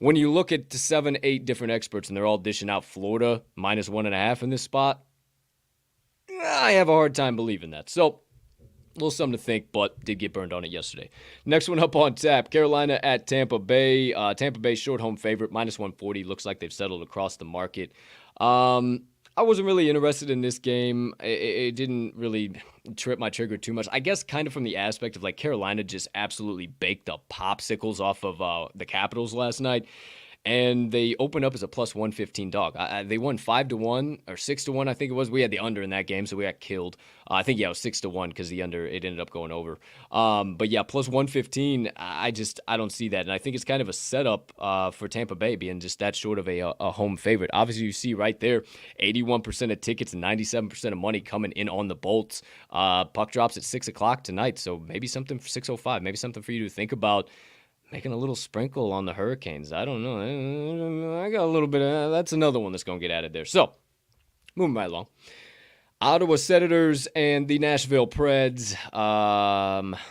when you look at 7, 8 different experts and they're all dishing out Florida minus 1.5 in this spot, I have a hard time believing that. So, a little something to think, but did get burned on it yesterday. Next one up on tap, Carolina at Tampa Bay. Tampa Bay short home favorite, minus 140. Looks like they've settled across the market. I wasn't really interested in this game. It didn't really trip my trigger too much. I guess kind of from the aspect of like Carolina just absolutely baked the popsicles off of the Capitals last night. And they opened up as a plus 115 dog. They won 5-1 or 6-1, I think it was. We had the under in that game, so we got killed. I think, it was 6-1 because the under, it ended up going over. But yeah, plus 115, I don't see that. And I think it's kind of a setup for Tampa Bay being just that short of a home favorite. Obviously, you see right there, 81% of tickets and 97% of money coming in on the Bolts. Puck drops at 6 o'clock tonight, so maybe something for 6:05, maybe something for you to think about. Making a little sprinkle on the Hurricanes. I don't know. I got a little bit of... That's another one that's going to get added there. So, moving right along. Ottawa Senators and the Nashville Preds.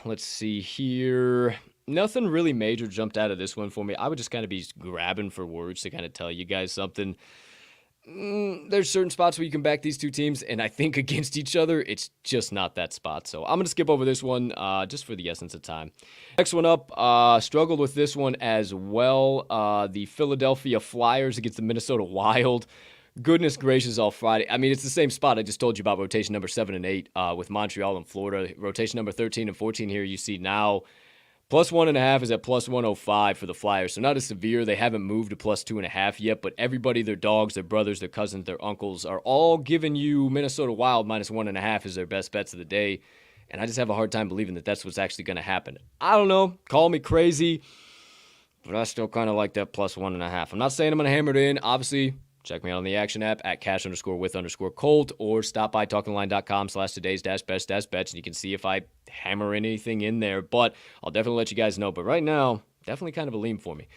Let's see here. Nothing really major jumped out of this one for me. I would just kind of be grabbing for words to kind of tell you guys something. There's certain spots where you can back these two teams, and I think against each other, it's just not that spot. So I'm going to skip over this one just for the essence of time. Next one up, struggled with this one as well. The Philadelphia Flyers against the Minnesota Wild. Goodness gracious, all Friday. I mean, it's the same spot I just told you about rotation number 7 and 8 with Montreal and Florida. Rotation number 13 and 14 here you see now. Plus 1.5 is at plus 105 for the Flyers. So not as severe. They haven't moved to plus 2.5 yet, but everybody, their dogs, their brothers, their cousins, their uncles are all giving you Minnesota Wild minus 1.5 as their best bets of the day. And I just have a hard time believing that that's what's actually going to happen. I don't know. Call me crazy, but I still kind of like that plus 1.5. I'm not saying I'm going to hammer it in. Obviously, check me out on the Action app at cash_with_Colt or stop by talkingline.com/todays-best-bets and you can see if I hammer anything in there. But I'll definitely let you guys know. But right now, definitely kind of a lean for me.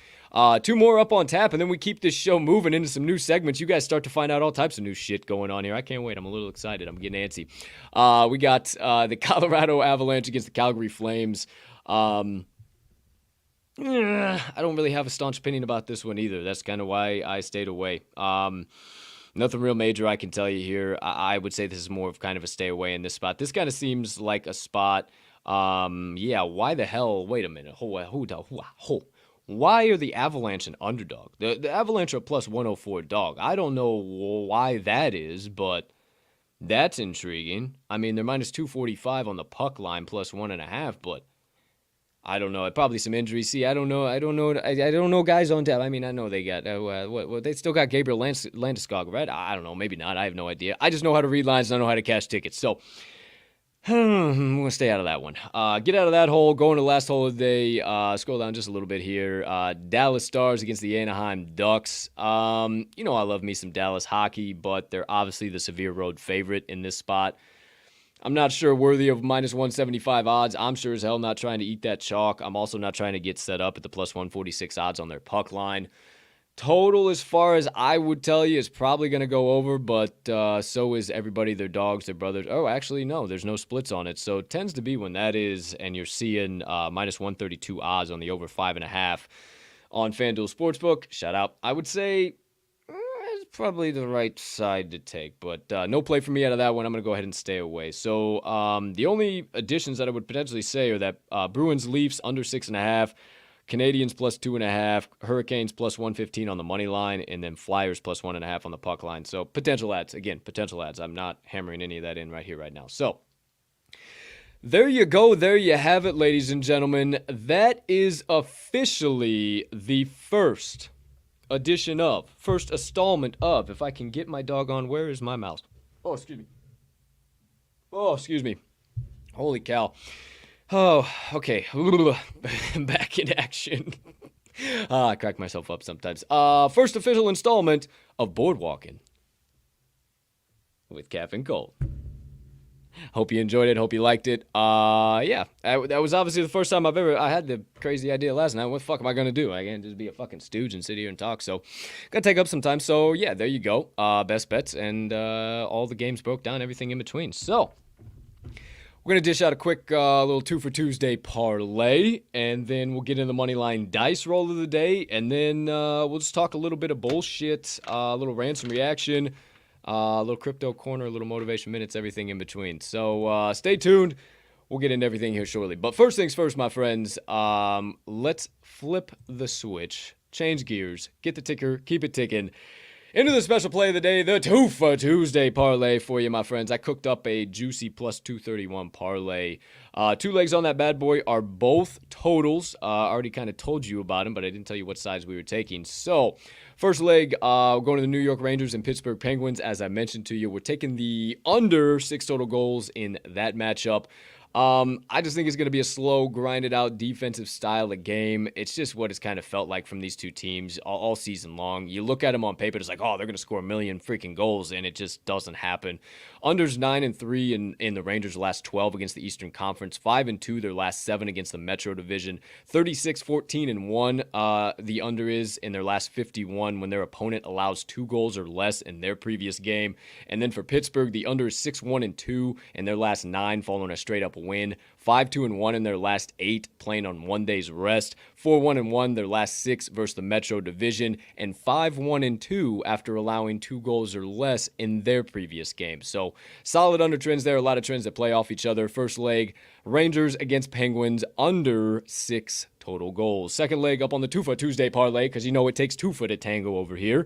2 more up on tap, and then we keep this show moving into some new segments. You guys start to find out all types of new shit going on here. I can't wait. I'm a little excited. I'm getting antsy. We got the Colorado Avalanche against the Calgary Flames. I don't really have a staunch opinion about this one either. That's kind of why I stayed away. Nothing real major I can tell you here. I would say this is more of kind of a stay away in this spot. This kind of seems like a spot. Why the hell? Wait a minute. Why are the Avalanche an underdog? The Avalanche are plus 104 dog. I don't know why that is, but that's intriguing. I mean, they're minus 245 on the puck line, plus 1.5, but I don't know. Probably some injuries. See, I don't know. I don't know guys on tap. I mean, I know they got they still got Gabriel Landeskog, right? I don't know. Maybe not. I have no idea. I just know how to read lines and I know how to cash tickets. So I'm going to stay out of that one. Get out of that hole. Go into the last hole of the day. Scroll down just a little bit here. Dallas Stars against the Anaheim Ducks. I love me some Dallas hockey, but they're obviously the severe road favorite in this spot. I'm not sure worthy of minus 175 odds. I'm sure as hell not trying to eat that chalk. I'm also not trying to get set up at the plus 146 odds on their puck line. Total, as far as I would tell you, is probably going to go over, but so is everybody, their dogs, their brothers. Oh, actually, no, there's no splits on it. So it tends to be when that is, and you're seeing minus 132 odds on the over 5.5 on FanDuel Sportsbook. Shout out. I would say it's probably the right side to take, but no play for me out of that one. I'm going to go ahead and stay away. So the only additions that I would potentially say are that Bruins Leafs under 6.5. Canadians plus 2.5, Hurricanes plus 115 on the money line, and then Flyers plus 1.5 on the puck line. So potential ads. Again, potential ads. I'm not hammering any of that in right here, right now. So there you go. There you have it, ladies and gentlemen. That is officially the first installment of, if I can get my doggone, where is my mouse? Oh, excuse me. Holy cow. Oh, okay. Back in action. I crack myself up sometimes. First official installment of Walkin with Cappin Colt. Hope you enjoyed it. Hope you liked it. Yeah, that was obviously the first time I had the crazy idea last night. What the fuck am I going to do? I can't just be a fucking stooge and sit here and talk. So, going to take up some time. So, yeah, there you go. Best bets and all the games broke down, everything in between. So, we're going to dish out a quick little Twofer Tuesday parlay, and then we'll get into the Moneyline Dice roll of the day, and then we'll just talk a little bit of bullshit, a little rants and reaction, a little crypto corner, a little motivation minutes, everything in between. So stay tuned. We'll get into everything here shortly. But first things first, my friends, let's flip the switch, change gears, get the ticker, keep it ticking. Into the special play of the day, the Twofer Tuesday Parlay for you, my friends. I cooked up a juicy plus 231 parlay. Two legs on that bad boy are both totals. I already kind of told you about them, but I didn't tell you what sides we were taking. So, first leg, going to the New York Rangers and Pittsburgh Penguins. As I mentioned to you, we're taking the under 6 total goals in that matchup. I just think it's going to be a slow, grinded out defensive style of game. It's just what it's kind of felt like from these two teams all season long. You look at them on paper, it's like, oh, they're going to score a million freaking goals, and it just doesn't happen. Under's 9-3 in the Rangers' last 12 against the Eastern Conference, 5-2 their last 7 against the Metro Division, 36-14-1 the under is in their last 51 when their opponent allows 2 goals or less in their previous game. And then for Pittsburgh, the under is 6-1-2 in their last 9 following a straight-up win, 5-2-1 in their last 8 playing on 1 day's rest, 4-1-1 their last 6 versus the Metro Division, and 5-1-2 after allowing 2 goals or less in their previous game. So solid under trends there, a lot of trends that play off each other. First leg, Rangers against Penguins, under 6 total goals. Second leg up on the Twofer Tuesday Parlay, because you know it takes Twofer to tango over here.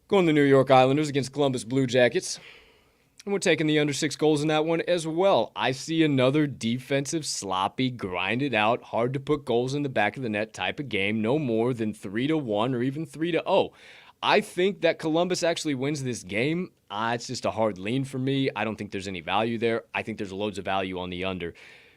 Going the New York Islanders against Columbus Blue Jackets. And we're taking the under 6 goals in that one as well. I see another defensive, sloppy, grinded out, hard to put goals in the back of the net type of game. No more than 3-1 or even 3-0. I think that Columbus actually wins this game. It's just a hard lean for me. I don't think there's any value there. I think there's loads of value on the under.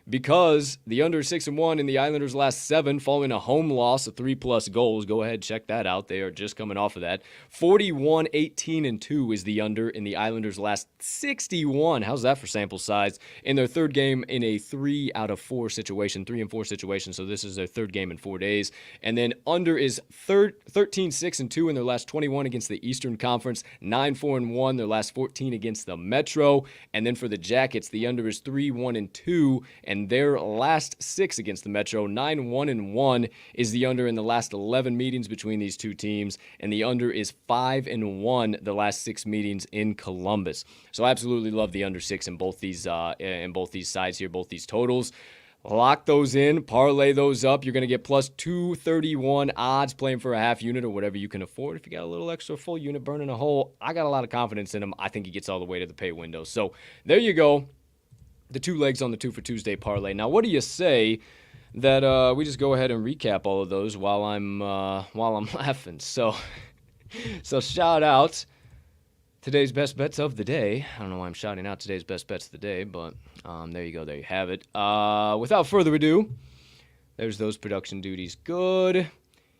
Because the under 6-1 in the Islanders' last 7 following a home loss of 3+ goals. Go ahead, check that out. They are just coming off of that. 41-18-2 is the under in the Islanders' last 61. How's that for sample size? In their third game in a 3 out of 4 situation, 3 and 4 situation. So this is their third game in 4 days. And then under is 13-6-2 in their last 21 against the Eastern Conference. 9-4-1 their last 14 against the Metro. And then for the Jackets, the under is 3-1-2 and their last 6 against the Metro. 9-1-1 is the under in the last 11 meetings between these two teams, and the under is 5-1 the last 6 meetings in Columbus. So I absolutely love the under 6 in both these sides here, both these totals. Lock those in, parlay those up. You're going to get plus 231 odds playing for a half unit or whatever you can afford. If you got a little extra full unit burning a hole, I got a lot of confidence in him. I think he gets all the way to the pay window. So there you go. The 2 legs on the Twofer Tuesday Parlay. Now, what do you say that we just go ahead and recap all of those while I'm laughing? So shout out today's best bets of the day. I don't know why I'm shouting out today's best bets of the day, but there you go. There you have it. Without further ado, there's those production duties. Good.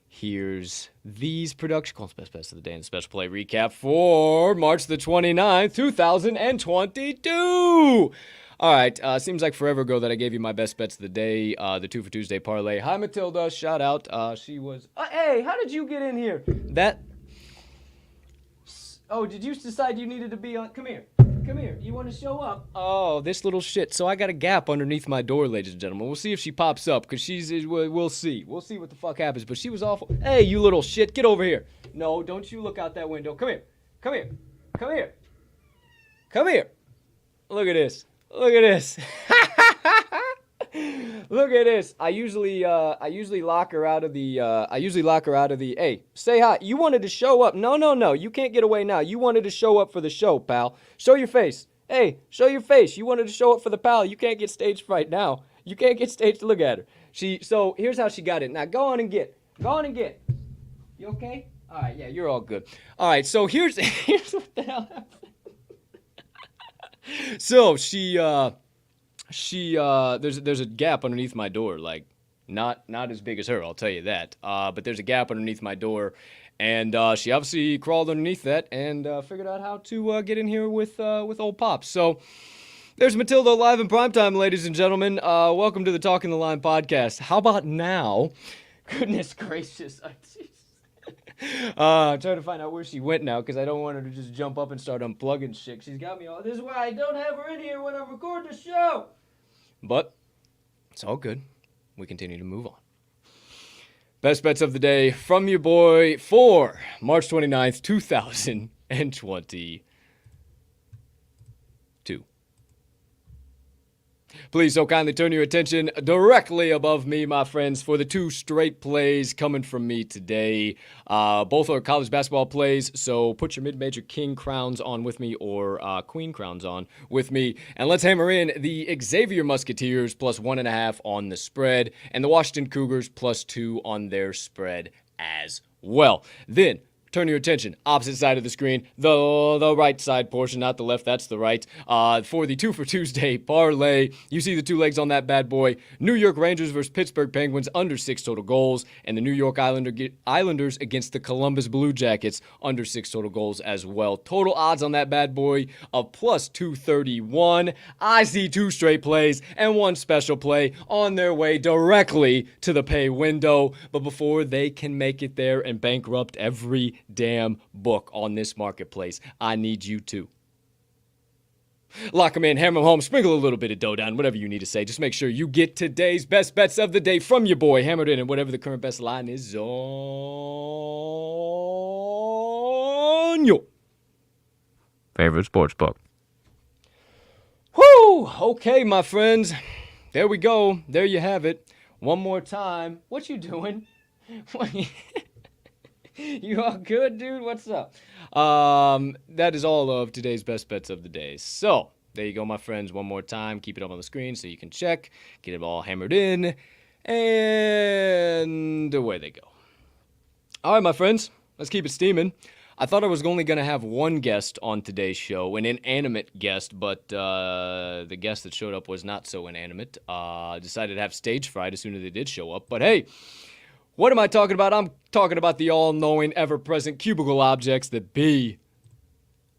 Here's these production calls, best bets of the day, and special play recap for March the 29th, 2022. All right, seems like forever ago that I gave you my best bets of the day, the Twofer Tuesday Parlay. Hi, Matilda. Shout out. She was... hey, how did you get in here? Oh, did you decide you needed to be on... Come here. Come here. You want to show up? Oh, this little shit. So I got a gap underneath my door, ladies and gentlemen. We'll see if she pops up, because we'll see. We'll see what the fuck happens, but she was awful. Hey, you little shit. Get over here. No, don't you look out that window. Come here. Come here. Come here. Come here. Look at this. Look at this. Look at this. I usually lock her out of the, hey, say hi. You wanted to show up. No. You can't get away now. You wanted to show up for the show, pal. Show your face. Hey, show your face. You wanted to show up for the pal. You can't get stage fright now. You can't get stage, look at her. So here's how she got it. Now go on and get. You okay? All right, yeah, you're all good. All right, so here's what the hell happened. So there's a gap underneath my door, like not as big as her, I'll tell you that. But there's a gap underneath my door, and she obviously crawled underneath that and figured out how to get in here with old Pops. So there's Matilda live in primetime, ladies and gentlemen. Welcome to the Talking the Line podcast. How about now? Goodness gracious. I'm trying to find out where she went now, because I don't want her to just jump up and start unplugging shit. She's got me all... This is why I don't have her in here when I record the show. But it's all good. We continue to move on. Best bets of the day from your boy for March 29th, 2022. Please so kindly turn your attention directly above me, my friends, for the two straight plays coming from me today. Both are college basketball plays, so put your mid-major king crowns on with me, or queen crowns on with me, and let's hammer in the Xavier Musketeers plus 1.5 on the spread, and the Washington Cougars plus 2 on their spread as well. Then turn your attention, opposite side of the screen, the right side portion, not the left, that's the right. For the Twofer Tuesday Parlay, you see the two legs on that bad boy. New York Rangers versus Pittsburgh Penguins, under 6 total goals. And the New York Islanders against the Columbus Blue Jackets, under 6 total goals as well. Total odds on that bad boy of plus 231. I see 2 straight plays and 1 special play on their way directly to the pay window. But before they can make it there and bankrupt every damn book on this marketplace, I need you to lock them in, hammer them home, sprinkle a little bit of dough down, whatever you need to say. Just make sure you get today's best bets of the day from your boy, hammered in, and whatever the current best line is on your favorite sports book. Whoo! Okay, my friends. There we go. There you have it. One more time. What you doing? You all good, dude? What's up? That is all of today's best bets of the day. So, there you go, my friends. One more time. Keep it up on the screen so you can check. Get it all hammered in. And away they go. All right, my friends. Let's keep it steaming. I thought I was only going to have one guest on today's show, an inanimate guest, but the guest that showed up was not so inanimate. Decided to have stage fright as soon as they did show up. But hey, what am I talking about? I'm talking about the all-knowing, ever-present cubicle objects that be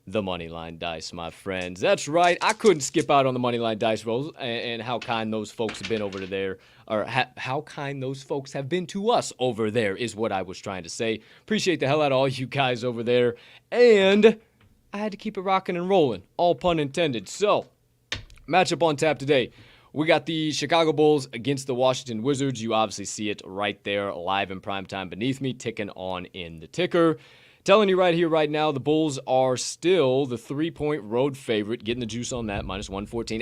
the Moneyline Dice, my friends. That's right. I couldn't skip out on the Moneyline Dice rolls and how kind those folks have been over there, or how kind those folks have been to us over there is what I was trying to say. Appreciate the hell out of all you guys over there. And I had to keep it rocking and rolling, all pun intended. So, matchup on tap today. We got the Chicago Bulls against the Washington Wizards. You obviously see it right there, live in primetime beneath me, ticking on in the ticker. Telling you right here, right now, the Bulls are still the 3-point road favorite. Getting the juice on that, minus 114.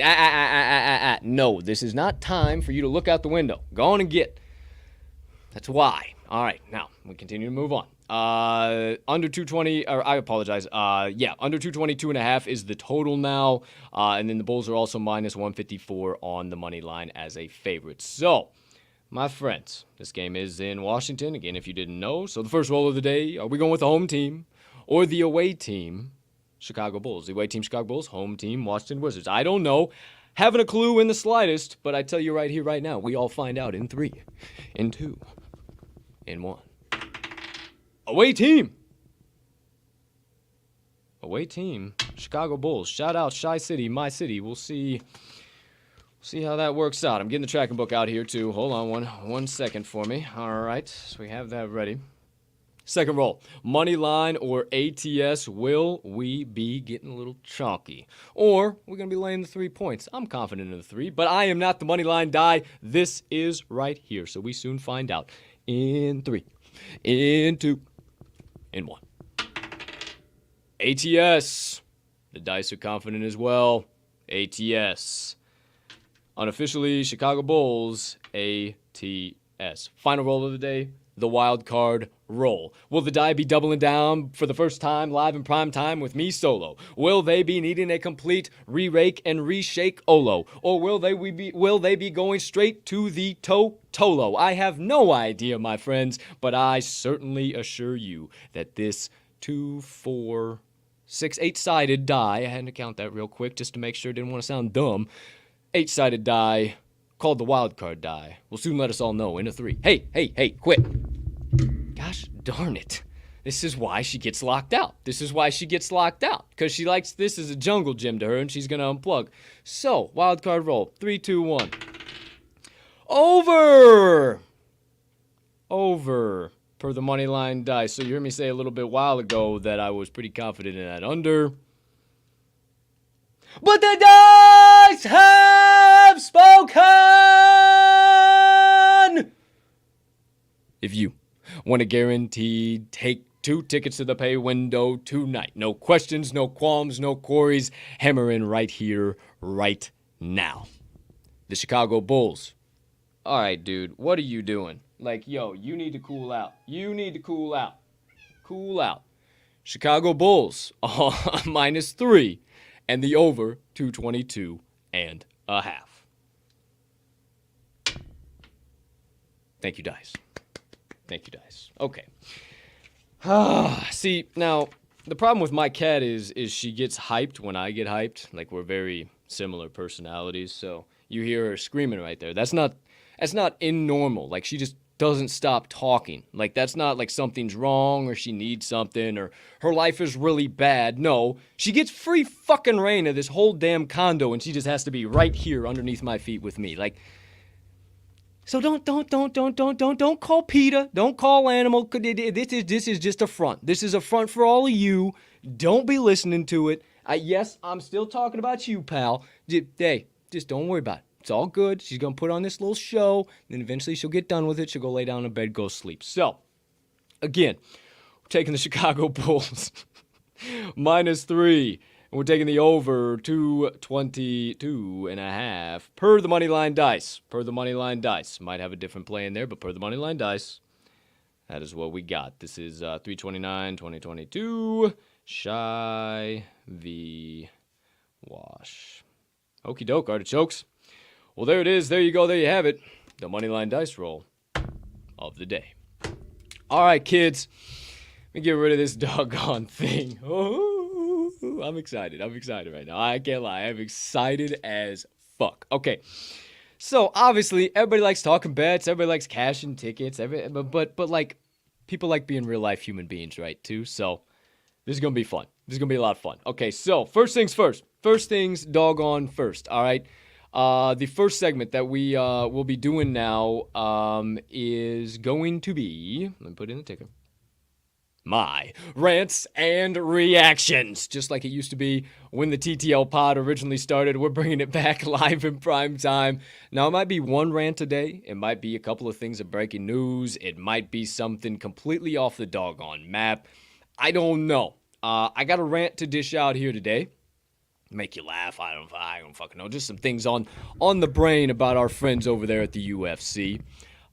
No, this is not time for you to look out the window. Go on and get. That's why. All right, now, we continue to move on. Under 220, or I apologize. Under 220, 2.5 is the total now. And then the Bulls are also minus 154 on the money line as a favorite. So, my friends, this game is in Washington, again, if you didn't know. So the first roll of the day, are we going with the home team or the away team? Chicago Bulls. The away team, Chicago Bulls. Home team, Washington Wizards. I don't know. Haven't a clue in the slightest, but I tell you right here, right now, we all find out in 3, in 2, in 1. Away team. Away team, Chicago Bulls. Shout out Chi City, my city. We'll see how that works out. I'm getting the tracking book out here too. Hold on one second for me. All right, so we have that ready. Second roll, Moneyline or ATS. Will we be getting a little chalky? Or we're going to be laying the 3 points. I'm confident in the 3, but I am not the Moneyline die. This is right here, so we soon find out. In 3, in 2, in 1. ATS. The dice are confident as well. ATS. Unofficially, Chicago Bulls. ATS. Final roll of the day, the wild card roll. Will the die be doubling down for the first time live in prime time with me solo? Will they be needing a complete re-rake and reshake Olo? Or will they be going straight to the Tolo? I have no idea, my friends, but I certainly assure you that this 2, 4, 6, 8-sided die, I had to count that real quick just to make sure, didn't want to sound dumb, 8-sided die called the wild card die will soon let us all know in a 3. Hey, quit. Gosh darn it. This is why she gets locked out. Because she likes this as a jungle gym to her and she's going to unplug. So, wild card roll. 3, 2, 1. Over. Per the Moneyline dice. So you heard me say a little bit while ago that I was pretty confident in that under. But the dice have spoken! If you want a guaranteed take 2 tickets to the pay window tonight, no questions, no qualms, no queries, hammer in right here, right now. The Chicago Bulls. All right, dude, what are you doing? Like, yo, you need to cool out. Cool out. Chicago Bulls, -3, and the over 222.5. Thank you, Dice. Okay. See, now, the problem with my cat is she gets hyped when I get hyped. Like, we're very similar personalities, so you hear her screaming right there. That's not normal. Like, she just doesn't stop talking. Like, that's not like something's wrong or she needs something or her life is really bad. No, she gets free fucking reign of this whole damn condo and she just has to be right here underneath my feet with me. Like, so don't call PETA. Don't call Animal. This is just a front. This is a front for all of you. Don't be listening to it. Yes, I'm still talking about you, pal. Hey, just don't worry about it. It's all good. She's going to put on this little show. Then eventually she'll get done with it. She'll go lay down in bed, go sleep. So, again, we're taking the Chicago Bulls -3. And we're taking the over 222.5 per the Moneyline dice. Might have a different play in there, but per the Moneyline dice, that is what we got. This is 3/29/2022. Shy v. Wash. Okie doke, artichokes. Well, there it is. There you go. There you have it. The Moneyline dice roll of the day. All right, kids. Let me get rid of this doggone thing. Oh, I'm excited. Right now. I can't lie. I'm excited as fuck. Okay. So, obviously, everybody likes talking bets. Everybody likes cashing tickets. But like, people like being real-life human beings, right, too? So, this is going to be fun. This is going to be a lot of fun. Okay, so, first things first. First things doggone first, all right? The first segment that we will be doing now is going to be, let me put in the ticker, my Rants and Reactions. Just like it used to be when the TTL pod originally started, we're bringing it back live in prime time. Now, it might be one rant a day. It might be a couple of things of breaking news. It might be something completely off the doggone map. I don't know. I got a rant to dish out here today. Make you laugh. I don't fucking know. Just some things on the brain about our friends over there at the UFC.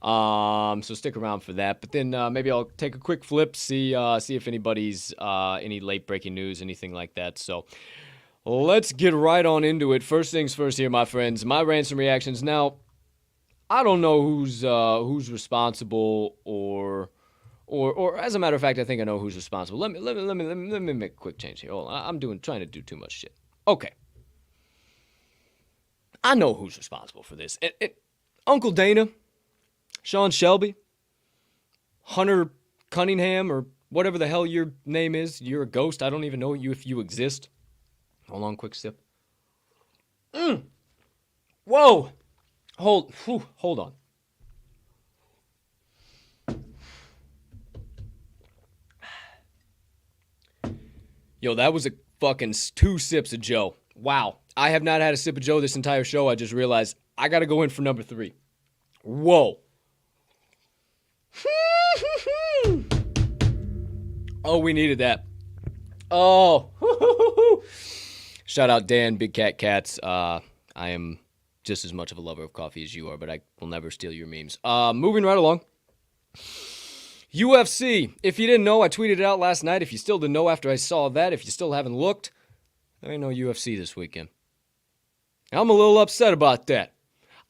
So stick around for that. But then maybe I'll take a quick flip, see if anybody's any late breaking news, anything like that. So let's get right on into it. First things first here, my friends. My Rants and Reactions. Now, I don't know who's responsible or Or as a matter of fact, I think I know who's responsible. Let me make a quick change here. Hold on. I'm trying to do too much shit. Okay. I know who's responsible for this. Uncle Dana, Sean Shelby, Hunter Cunningham, or whatever the hell your name is. You're a ghost. I don't even know you if you exist. Hold on, quick sip. Whoa. Hold on. Yo, that was a fucking 2 sips of Joe. Wow. I have not had a sip of Joe this entire show. I just realized I got to go in for number 3. Whoa. Oh, we needed that. Oh. Shout out Dan, Big Cat Cats. I am just as much of a lover of coffee as you are, but I will never steal your memes. Moving right along. UFC. If you didn't know, I tweeted it out last night. If you still didn't know after I saw that, if you still haven't looked, there ain't no UFC this weekend. I'm a little upset about that.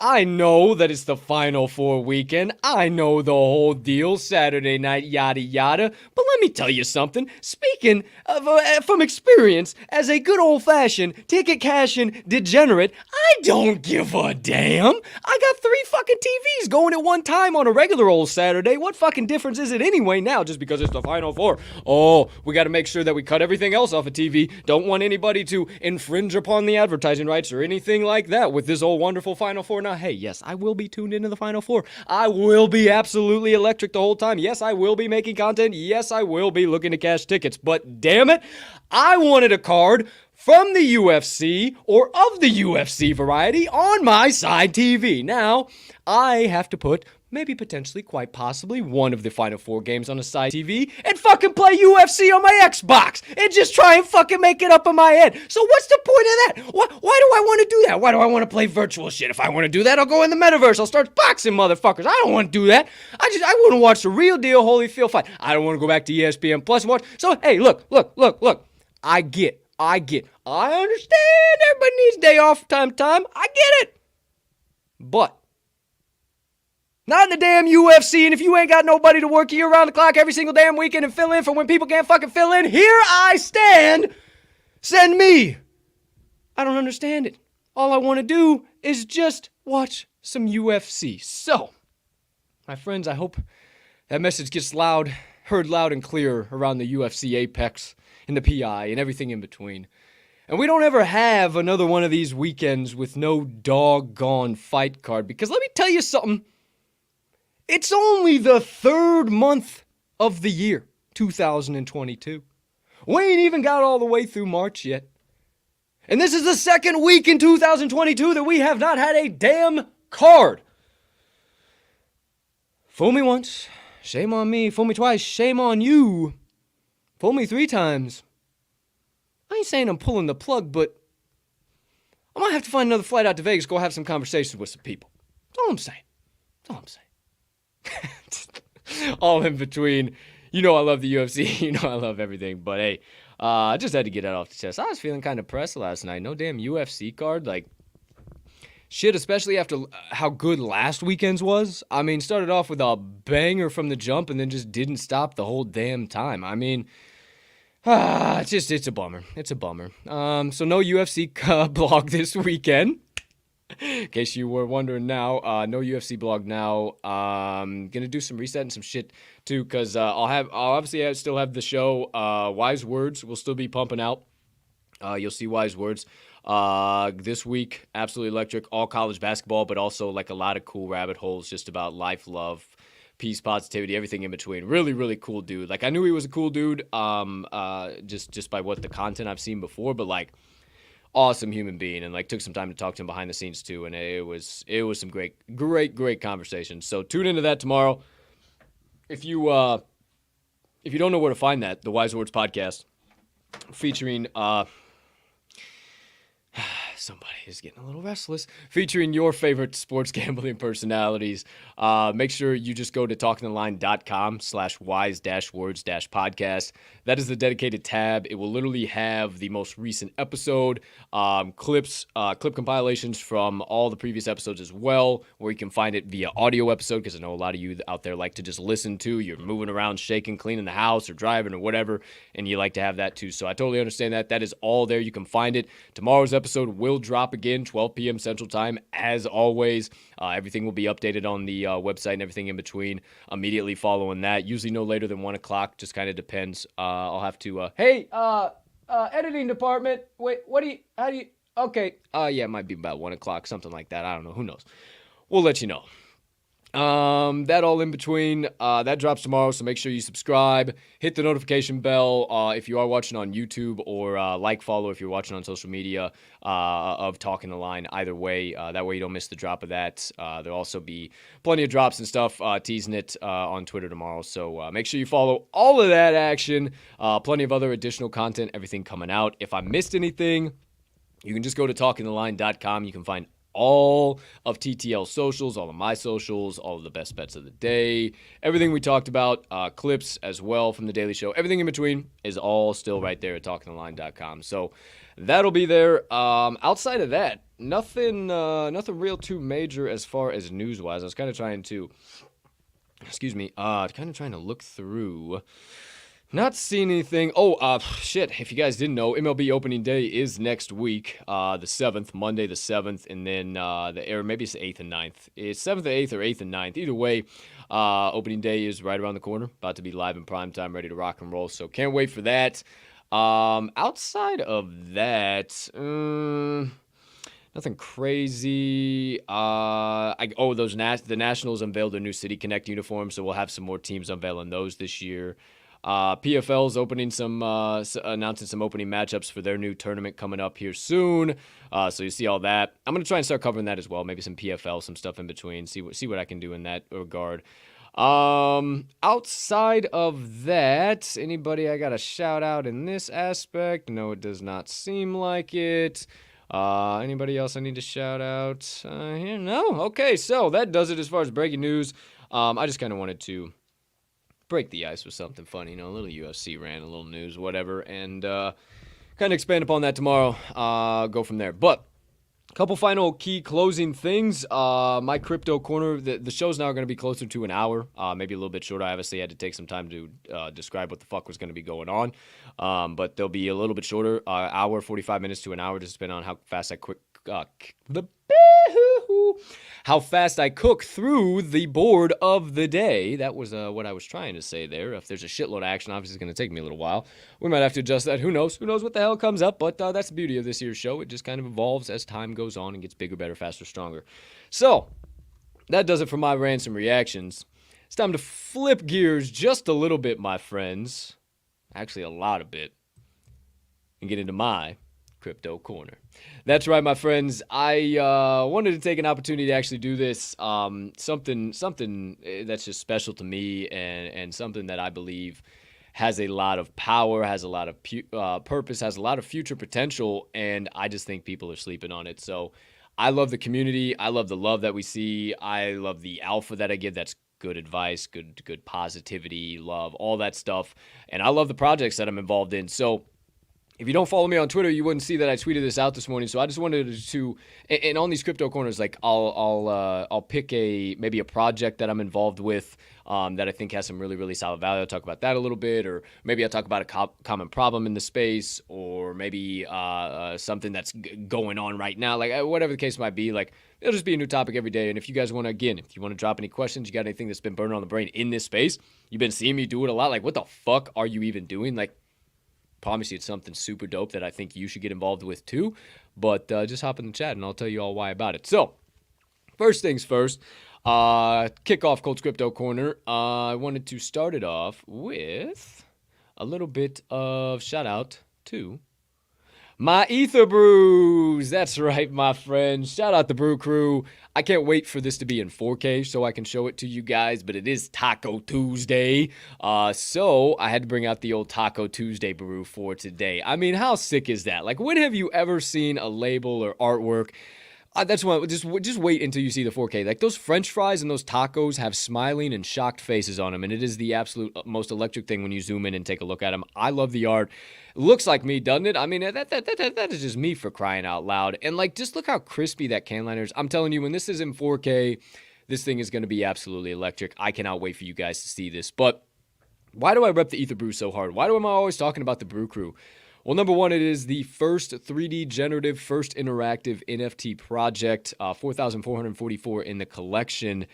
I know that it's the Final Four weekend. I know the whole deal, Saturday night, yada yada. But let me tell you something. Speaking of, from experience, as a good old-fashioned ticket cashing degenerate, I don't give a damn. I got 3 fucking TVs going at one time on a regular old Saturday. What fucking difference is it anyway now just because it's the Final Four? Oh, we got to make sure that we cut everything else off of TV. Don't want anybody to infringe upon the advertising rights or anything like that with this old wonderful Final Four. Now, hey, yes, I will be tuned into the Final Four. I will be absolutely electric the whole time. Yes, I will be making content. Yes, I will be looking to cash tickets. But damn it, I wanted a card from the UFC or of the UFC variety on my side TV. Now, I have to put maybe potentially, quite possibly, one of the Final Four games on a side TV and fucking play UFC on my Xbox and just try and fucking make it up in my head. So what's the point of that? Why do I want to do that? Why do I want to play virtual shit? If I want to do that, I'll go in the metaverse. I'll start boxing motherfuckers. I don't want to do that. I want to watch the real deal Holyfield fight. I don't want to go back to ESPN Plus and watch. So, hey, look. I get. I understand everybody needs a day off from time to time. I get it. But not in the damn UFC, and if you ain't got nobody to work you around the clock every single damn weekend and fill in for when people can't fucking fill in, here I stand. Send me. I don't understand it. All I want to do is just watch some UFC. So, my friends, I hope that message gets heard loud and clear around the UFC apex and the PI and everything in between. And we don't ever have another one of these weekends with no doggone fight card, because let me tell you something. It's only the 3rd month of the year, 2022. We ain't even got all the way through March yet. And this is the 2nd week in 2022 that we have not had a damn card. Fool me once, shame on me. Fool me twice, shame on you. Fool me 3 times. I ain't saying I'm pulling the plug, but I might have to find another flight out to Vegas, go have some conversations with some people. That's all I'm saying. All in between. You know I love the UFC. You know I love everything. But hey, I just had to get that off the chest. I was feeling kind of pressed last night. No damn UFC card. Like, shit, especially after how good last weekend's was. I mean, started off with a banger from the jump and then just didn't stop the whole damn time. I mean, it's a bummer. It's a bummer. So no UFC blog this weekend. In case you were wondering now, no UFC blog now. Gonna do some resetting some shit too, because I'll still have the show. Wise Words will still be pumping out. You'll see Wise Words this week. Absolutely electric. All college basketball, but also like a lot of cool rabbit holes just about life, love, peace, positivity, everything in between. Really, really cool dude. Like, I knew he was a cool dude. Just by what the content I've seen before, but like, awesome human being, and like took some time to talk to him behind the scenes too, and it was some great conversations. So tune into that tomorrow. If you don't know where to find that, the Wise Words podcast featuring Somebody is getting a little restless. Featuring your favorite sports gambling personalities. Make sure you just go to talkingtheline.com/wise-words-podcast. That is the dedicated tab. It will literally have the most recent episode, clip compilations from all the previous episodes as well, where you can find it via audio episode, because I know a lot of you out there like to just listen to. You're moving around, shaking, cleaning the house, or driving, or whatever, and you like to have that too. So I totally understand that. That is all there. You can find it. Tomorrow's episode will drop again, 12 p.m. Central Time, as always. Everything will be updated on the website and everything in between immediately following that. Usually no later than 1 o'clock. Just kind of depends. I'll have to, editing department. Wait, okay. Yeah, it might be about 1 o'clock, something like that. I don't know. Who knows? We'll let you know. That all in between, that drops tomorrow, so make sure you subscribe, hit the notification bell, if you are watching on YouTube, or, follow if you're watching on social media, of Talking the Line, either way, that way you don't miss the drop of that. There'll also be plenty of drops and stuff, teasing it, on Twitter tomorrow, so, make sure you follow all of that action, plenty of other additional content, everything coming out. If I missed anything, you can just go to talkingtheline.com, you can find all of TTL socials, all of my socials, all of the best bets of the day, everything we talked about, clips as well from the Daily Show, everything in between is all still right there at talkingtheline.com. So that'll be there. Outside of that, nothing real too major as far as news-wise. I was kind of trying to, look through. Not seeing anything. Shit. If you guys didn't know, MLB opening day is next week, the 7th, Monday the 7th, and then maybe it's the 8th and 9th. It's 7th and 8th or 8th and 9th. Either way, opening day is right around the corner, about to be live in prime time, ready to rock and roll, so can't wait for that. Outside of that, nothing crazy. The Nationals unveiled their new City Connect uniforms, so we'll have some more teams unveiling those this year. PFL's opening announcing some opening matchups for their new tournament coming up here soon. So you see all that. I'm going to try and start covering that as well. Maybe some PFL, some stuff in between. See what I can do in that regard. Outside of that, anybody I got a shout out in this aspect? No, it does not seem like it. Anybody else I need to shout out here? No? Okay, so that does it as far as breaking news. I just kind of wanted to break the ice with something funny, a little UFC rant, a little news, whatever, and kind of expand upon that tomorrow, go from there. But a couple final key closing things. My crypto corner, the show's now going to be closer to an hour, maybe a little bit shorter. I obviously had to take some time to describe what the fuck was going to be going on, but they'll be a little bit shorter, hour, 45 minutes to an hour, just depending on how fast I cook through the board of the day. That was what I was trying to say there. If there's a shitload of action, obviously it's going to take me a little while. We might have to adjust that. Who knows? Who knows what the hell comes up? But that's the beauty of this year's show. It just kind of evolves as time goes on and gets bigger, better, faster, stronger. So that does it for my rants and reactions. It's time to flip gears just a little bit, my friends. Actually, a lot of bit. And get into my crypto corner. That's right, my friends. I wanted to take an opportunity to actually do this. Something that's just special to me, and something that I believe has a lot of power, has a lot of purpose, has a lot of future potential, and I just think people are sleeping on it. So I love the community. I love the love that we see. I love the alpha that I give. That's good advice, good positivity, love, all that stuff. And I love the projects that I'm involved in. So if you don't follow me on Twitter, you wouldn't see that I tweeted this out this morning. So I just wanted to, and on these crypto corners, like I'll pick maybe a project that I'm involved with that I think has some really, really solid value. I'll talk about that a little bit, or maybe I'll talk about a common problem in the space, or maybe something that's going on right now, like whatever the case might be. Like, it'll just be a new topic every day. And if you guys want to, again, if you want to drop any questions, you got anything that's been burning on the brain in this space, you've been seeing me do it a lot. Like, what the fuck are you even doing? Like, promise you it's something super dope that I think you should get involved with too. But just hop in the chat and I'll tell you all why about it. So, first things first, kick off Colt's Crypto Corner. I wanted to start it off with a little bit of shout out to My Ether Brews. That's right, my friends. Shout out the Brew Crew. I can't wait for this to be in 4K so I can show it to you guys, but it is Taco Tuesday. So I had to bring out the old Taco Tuesday brew for today. I mean, how sick is that? Like, when have you ever seen a label or artwork? That's why just wait until you see the 4K. Like, those French fries and those tacos have smiling and shocked faces on them, and it is the absolute most electric thing when you zoom in and take a look at them. I love the art. Looks like me, doesn't it? I mean, that is just me, for crying out loud. And like, just look how crispy that can liner is. I'm telling you, when this is in 4K, this thing is going to be absolutely electric. I cannot wait for you guys to see this. But why do I rep the Ether Brew so hard? Why am I always talking about the Brew Crew? Well, number one, it is the first 3D generative, first interactive NFT project, 4,444 in the collection,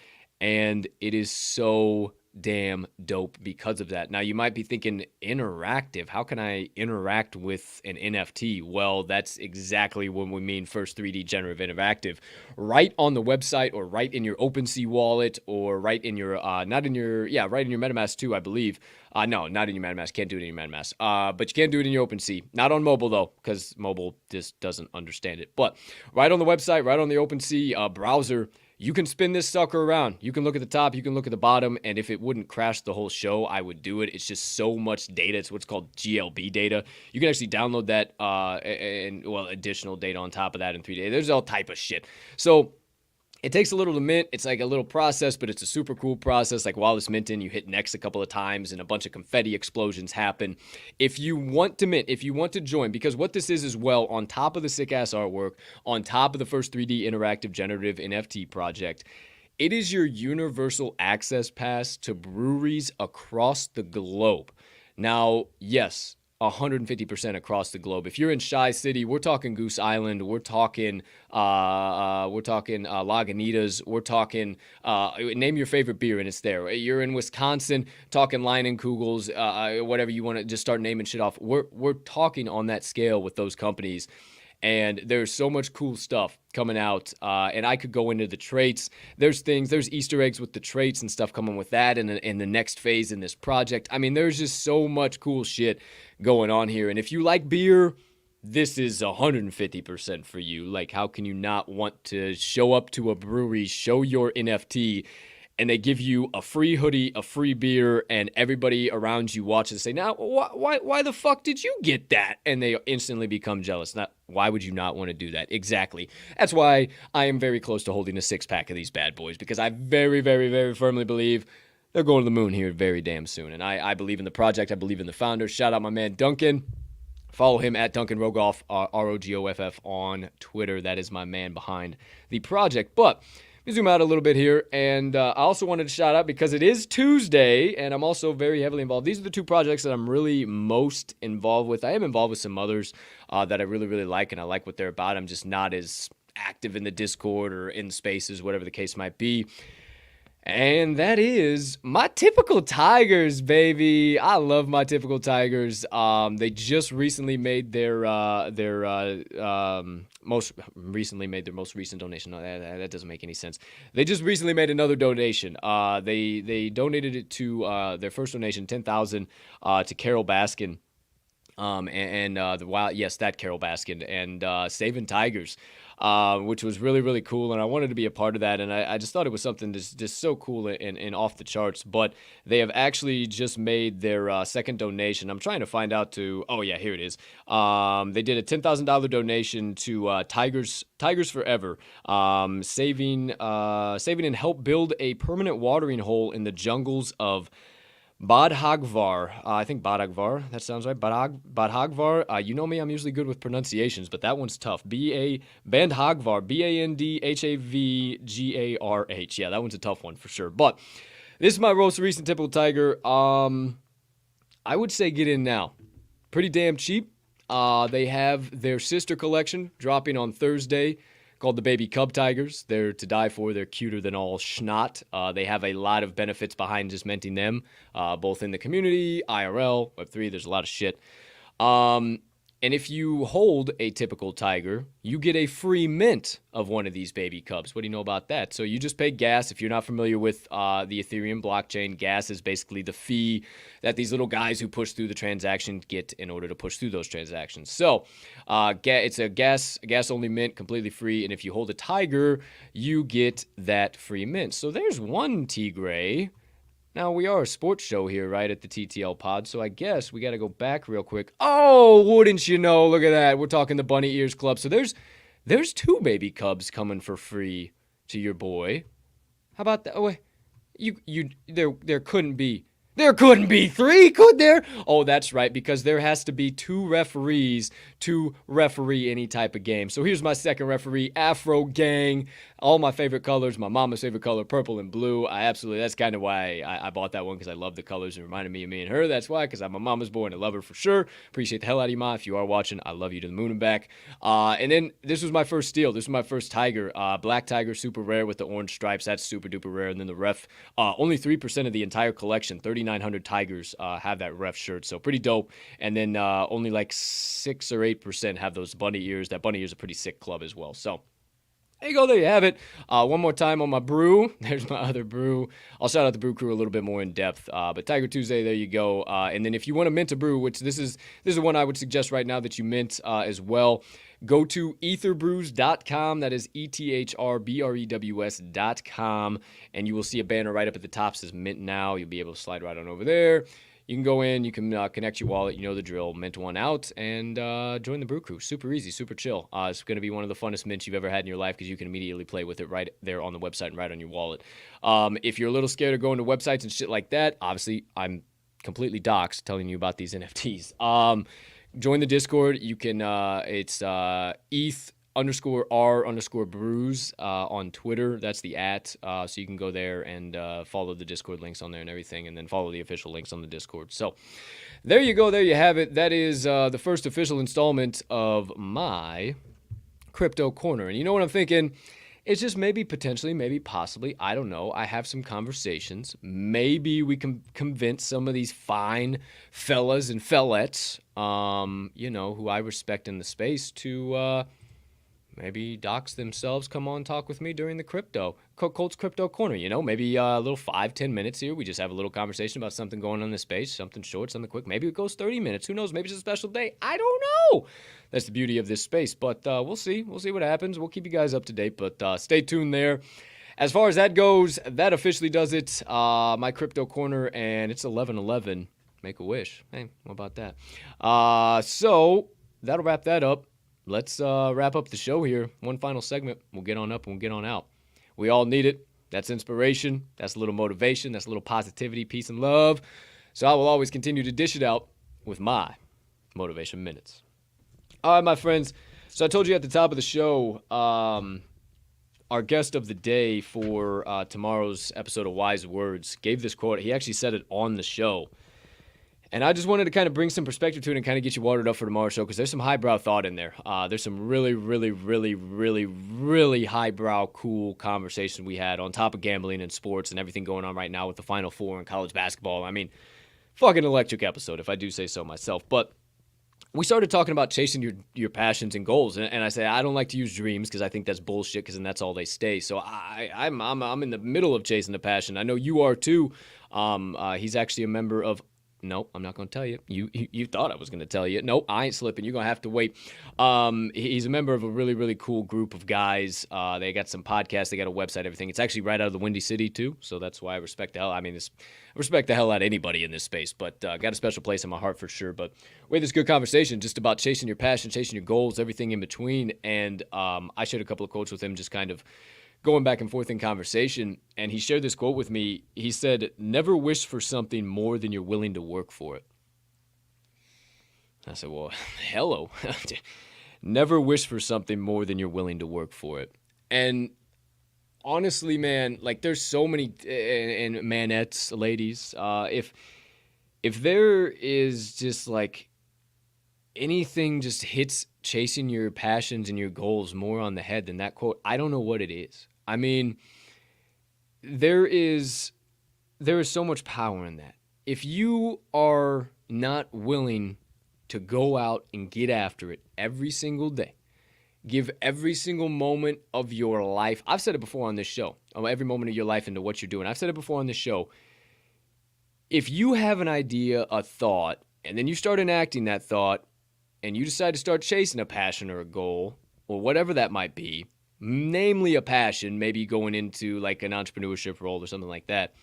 and it is so damn dope because of that. Now, you might be thinking, interactive, how can I interact with an NFT? Well, that's exactly what we mean, first 3D generative interactive. Right on the website, or right in your OpenSea wallet, or right in your, right in your MetaMask too, I believe. No, not in your MetaMask. Can't do it in your MetaMask. But you can do it in your OpenSea. Not on mobile, though, because mobile just doesn't understand it. But right on the website, right on the OpenSea browser, you can spin this sucker around. You can look at the top, you can look at the bottom, and if it wouldn't crash the whole show, I would do it. It's just so much data. It's what's called GLB data. You can actually download that and additional data on top of that in 3 days. There's all type of shit. So it takes a little to mint. It's like a little process, but it's a super cool process. Like, while it's minting, you hit next a couple of times and a bunch of confetti explosions happen. If you want to mint, if you want to join, because what this is as well, on top of the sick-ass artwork, on top of the first 3D interactive generative NFT project, it is your universal access pass to breweries across the globe. Now, yes, 150% across the globe. If you're in Shy City, we're talking Goose Island, we're talking Lagunitas, we're talking name your favorite beer and it's there. You're in Wisconsin, talking Leinenkugels, whatever you want to just start naming shit off. We're talking on that scale with those companies. And there's so much cool stuff coming out, and I could go into the traits. There's Easter eggs with the traits and stuff coming with that in the next phase in this project. I mean, there's just so much cool shit going on here. And if you like beer, this is 150% for you. Like, how can you not want to show up to a brewery, show your NFT, and they give you a free hoodie, a free beer, and everybody around you watches and say, now, why the fuck did you get that? And they instantly become jealous. Now, why would you not want to do that? Exactly. That's why I am very close to holding a six-pack of these bad boys, because I very, very, very firmly believe they're going to the moon here very damn soon. And I believe in the project. I believe in the founder. Shout out my man Duncan. Follow him at Duncan Rogoff, Rogoff on Twitter. That is my man behind the project. But zoom out a little bit here, and I also wanted to shout out, because it is Tuesday, and I'm also very heavily involved. These are the two projects that I'm really most involved with. I am involved with some others that I really, really like, and I like what they're about. I'm just not as active in the Discord or in spaces, whatever the case might be. And that is my typical Tigers, baby. I love my typical Tigers. They just recently made their most recent donation. No, that doesn't make any sense. They just recently made another donation. They donated it to their first donation, $10,000, to Carol Baskin. That Carol Baskin, and Saving Tigers, which was really, really cool, and I wanted to be a part of that, and I just thought it was something just so cool and off the charts. But they have actually just made their second donation. I'm trying to find out here it is. They did a $10,000 donation to Tigers Forever, saving and help build a permanent watering hole in the jungles of Badhagvar. I think Badhagvar. That sounds right. Badhagvar. You know me, I'm usually good with pronunciations, but that one's tough. Bandhagvar. Bandhavgarh. Yeah, that one's a tough one for sure. But this is my most recent typical Tiger. I would say get in now. Pretty damn cheap. They have their sister collection dropping on Thursday, called the Baby Cub Tigers. They're to die for. They're cuter than all schnot. They have a lot of benefits behind just minting them, both in the community, IRL, Web3. There's a lot of shit. And if you hold a typical tiger, you get a free mint of one of these baby cubs. What do you know about that? So you just pay gas. If you're not familiar with the Ethereum blockchain, gas is basically the fee that these little guys who push through the transaction get in order to push through those transactions. So it's a gas-only mint, completely free. And if you hold a tiger, you get that free mint. So there's one Tigray. Now, we are a sports show here, right, at the TTL pod, so I guess we got to go back real quick. Oh, wouldn't you know, look at that. We're talking the Bunny Ears Club. So there's 2 baby cubs coming for free to your boy. How about that? Oh, there couldn't be. There couldn't be 3, could there? Oh, that's right, because there has to be 2 referees to referee any type of game. So here's my second referee, Afro Gang. All my favorite colors, my mama's favorite color, purple and blue. That's kind of why I bought that one, because I love the colors. It reminded me of me and her. That's why, because I'm a mama's boy and I love her for sure. Appreciate the hell out of you, Ma. If you are watching, I love you to the moon and back. And then this was my first steal. This was my first tiger. Black tiger, super rare with the orange stripes. That's super duper rare. And then the ref, only 3% of the entire collection, 3,900 tigers have that ref shirt. So pretty dope. And then only like 6 or 8% have those bunny ears. That bunny ears is a pretty sick club as well. So there you go. There you have it. One more time on my brew. There's my other brew. I'll shout out the brew crew a little bit more in depth. But Tiger Tuesday, there you go. And then if you want to mint a brew, which this is one I would suggest right now that you mint as well, go to etherbrews.com. That is ETHRBREWS.com. And you will see a banner right up at the top that says mint now. You'll be able to slide right on over there. You can go in, you can connect your wallet, you know the drill, mint one out, and join the brew crew. Super easy, super chill. It's going to be one of the funnest mints you've ever had in your life because you can immediately play with it right there on the website and right on your wallet. If you're a little scared of going to websites and shit like that, obviously I'm completely doxed telling you about these NFTs. Join the Discord. You can, it's ETH_R_brews on Twitter. That's the @. So you can go there and follow the Discord links on there and everything, and then follow the official links on the Discord. So there you go. There you have it. That is the first official installment of my Crypto Corner. And you know what I'm thinking? It's just maybe, potentially, maybe, possibly, I don't know. I have some conversations. Maybe we can convince some of these fine fellas and fellettes, who I respect in the space to maybe docs themselves come on talk with me during the Colt's Crypto Corner, maybe a little 5-10 minutes here. We just have a little conversation about something going on in the space, something short, something quick. Maybe it goes 30 minutes. Who knows? Maybe it's a special day. I don't know. That's the beauty of this space, but we'll see. We'll see what happens. We'll keep you guys up to date, but stay tuned there. As far as that goes, that officially does it. My Crypto Corner, and it's 11/11. Make a wish. Hey, what about that? So that'll wrap that up. Let's wrap up the show here. One final segment. We'll get on up and we'll get on out. We all need it. That's inspiration. That's a little motivation. That's a little positivity, peace, and love. So I will always continue to dish it out with my Motivation Minutes. All right, my friends. So I told you at the top of the show, our guest of the day for tomorrow's episode of Wise Words gave this quote. He actually said it on the show. And I just wanted to kind of bring some perspective to it and kind of get you watered up for tomorrow's show because there's some highbrow thought in there. There's some really, really, really, really, really highbrow, cool conversation we had on top of gambling and sports and everything going on right now with the Final Four and college basketball. I mean, fucking electric episode, if I do say so myself. But we started talking about chasing your passions and goals, and I say I don't like to use dreams because I think that's bullshit because then that's all they stay. So I'm in the middle of chasing the passion. I know you are too. He's actually a member of. Nope, I'm not going to tell you. You thought I was going to tell you. Nope, I ain't slipping. You're going to have to wait. He's a member of a really, really cool group of guys. They got some podcasts. They got a website, everything. It's actually right out of the Windy City, too. So that's why I respect the hell. I respect the hell out of anybody in this space. But got a special place in my heart for sure. But we had this good conversation just about chasing your passion, chasing your goals, everything in between. And I shared a couple of quotes with him just kind of going back and forth in conversation, and he shared this quote with me. He said, "Never wish for something more than you're willing to work for it." I said, well, hello. Never wish for something more than you're willing to work for it. And honestly, man, like there's so many, and manettes, ladies, if there is just like anything just hits chasing your passions and your goals more on the head than that quote, I don't know what it is. I mean, there is so much power in that. If you are not willing to go out and get after it every single day. Give every single moment of your life. I've said it before on this show. Every moment of your life into what you're doing. I've said it before on this show. If you have an idea, a thought, and then you start enacting that thought, and you decide to start chasing a passion or a goal, or whatever that might be, namely a passion, maybe going into like an entrepreneurship role or something like that,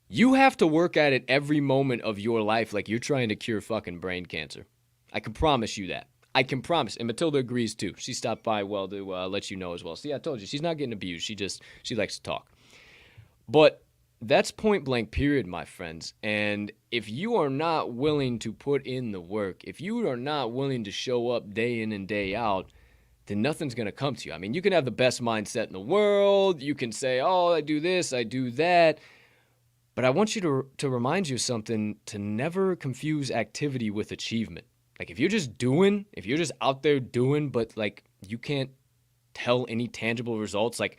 you have to work at it every moment of your life like you're trying to cure fucking brain cancer. I can promise you that. I can promise. And Matilda agrees too. She stopped by to let you know as well. See, I told you, she's not getting abused. She likes to talk. But that's point blank period, my friends. And if you are not willing to put in the work, if you are not willing to show up day in and day out, then nothing's going to come to you. I mean, you can have the best mindset in the world. You can say, oh, I do this, I do that. But I want you to remind you of something, to never confuse activity with achievement. Like if you're just out there doing, but like you can't tell any tangible results, like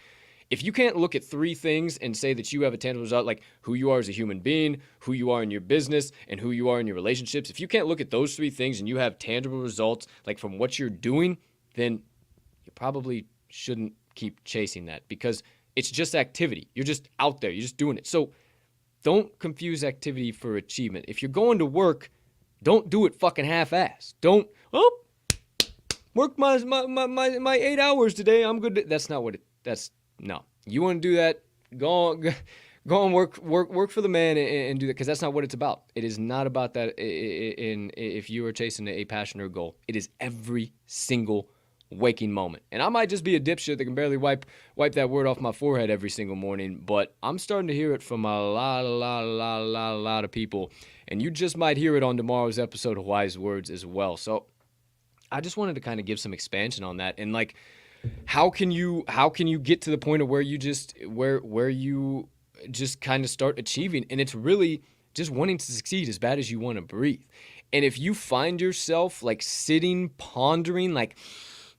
if you can't look at three things and say that you have a tangible result, like who you are as a human being, who you are in your business, and who you are in your relationships, if you can't look at those three things and you have tangible results like from what you're doing, then you probably shouldn't keep chasing that because it's just activity. You're just out there. You're just doing it. So don't confuse activity for achievement. If you're going to work, don't do it fucking half-assed. Don't, work my 8 hours today. I'm good. That's not what no. You want to do that, go and work for the man and do that, because that's not what it's about. It is not about that if you are chasing a passion or goal. It is every single waking moment. And I might just be a dipshit that can barely wipe that word off my forehead every single morning, but I'm starting to hear it from a lot of people, and you just might hear it on tomorrow's episode of Wise Words as well. So I just wanted to kind of give some expansion on that, and like, how can you get to the point of where you just kind of start achieving, and it's really just wanting to succeed as bad as you want to breathe. And if you find yourself like sitting pondering like,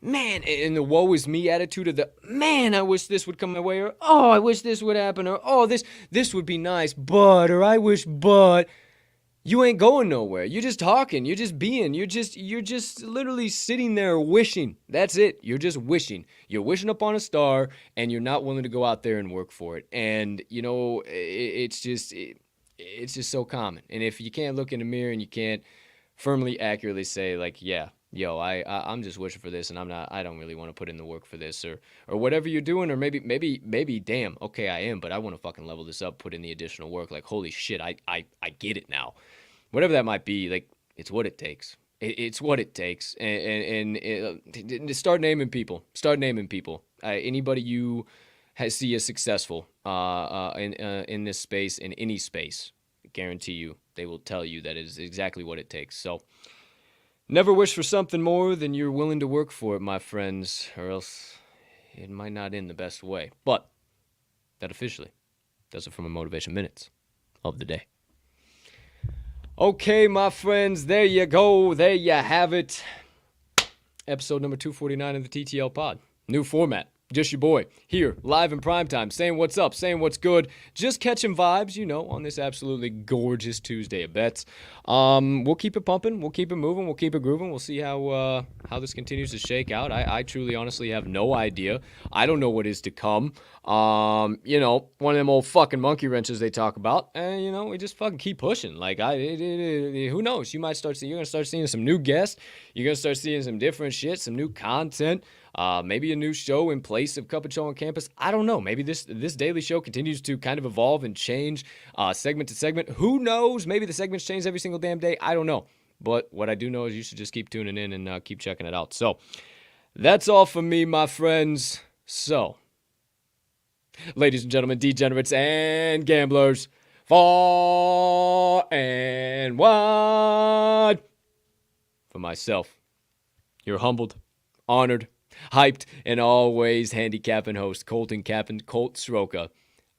man, and the woe is me attitude of the, man, I wish this would come my way, or, oh, I wish this would happen, or, oh, this would be nice, but, or I wish, but, you ain't going nowhere. You're just talking. You're just being. You're just literally sitting there wishing. That's it. You're just wishing. You're wishing upon a star, and you're not willing to go out there and work for it. And, you know, it's just so common. And if you can't look in the mirror and you can't firmly, accurately say, like, yeah, yo, I'm just wishing for this, and I don't really want to put in the work for this, or whatever you're doing, or maybe, damn, okay, I am, but I want to fucking level this up, put in the additional work, like, holy shit, I get it now. Whatever that might be, like, it's what it takes. It's what it takes, and start naming people. Anybody you see as successful in this space, in any space, I guarantee you, they will tell you that is exactly what it takes. So never wish for something more than you're willing to work for it, my friends, or else it might not end the best way. But that officially does it for my Motivation Minutes of the day. Okay, my friends, there you go. There you have it. Episode number 249 of the TTL Pod. New format. Just your boy, here, live in primetime, saying what's up, saying what's good, just catching vibes, you know, on this absolutely gorgeous Tuesday of bets. We'll keep it pumping, we'll keep it moving, we'll keep it grooving, we'll see how this continues to shake out. I truly, honestly have no idea. I don't know what is to come. You know, one of them old fucking monkey wrenches they talk about, and, you know, we just fucking keep pushing. Like, who knows? You're going to start seeing some new guests, you're going to start seeing some different shit, some new content. Maybe a new show in place of Cup of Joe on Campus. I don't know. Maybe this daily show continues to kind of evolve and change segment to segment. Who knows? Maybe the segments change every single damn day. I don't know. But what I do know is you should just keep tuning in and keep checking it out. So that's all for me, my friends. So, ladies and gentlemen, degenerates and gamblers, far and wide. For myself, you're humbled, honored, hyped, and always handicapping host, Cappin Colt Sroka.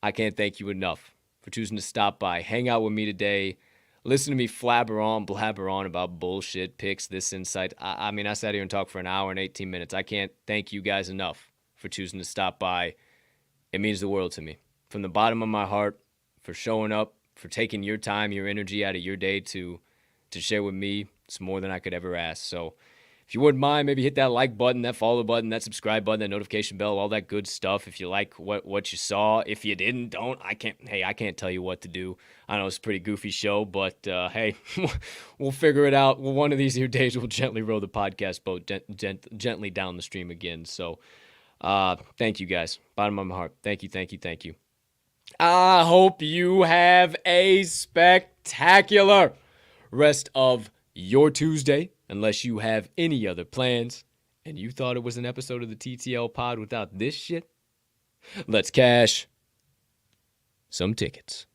I can't thank you enough for choosing to stop by, hang out with me today, listen to me blabber on about bullshit, picks, this insight. I mean, I sat here and talked for an hour and 18 minutes. I can't thank you guys enough for choosing to stop by. It means the world to me. From the bottom of my heart, for showing up, for taking your time, your energy out of your day to share with me It's more than I could ever ask. So if you wouldn't mind, maybe hit that like button, that follow button, that subscribe button, that notification bell, all that good stuff. If you like what you saw, if you didn't, don't. I can't tell you what to do. I know it's a pretty goofy show, but hey, we'll figure it out. Well, one of these here days, we'll gently row the podcast boat gently down the stream again. So thank you guys. Bottom of my heart. Thank you. I hope you have a spectacular rest of your Tuesday, unless you have any other plans and you thought it was an episode of the TTL pod without this shit. Let's cash some tickets.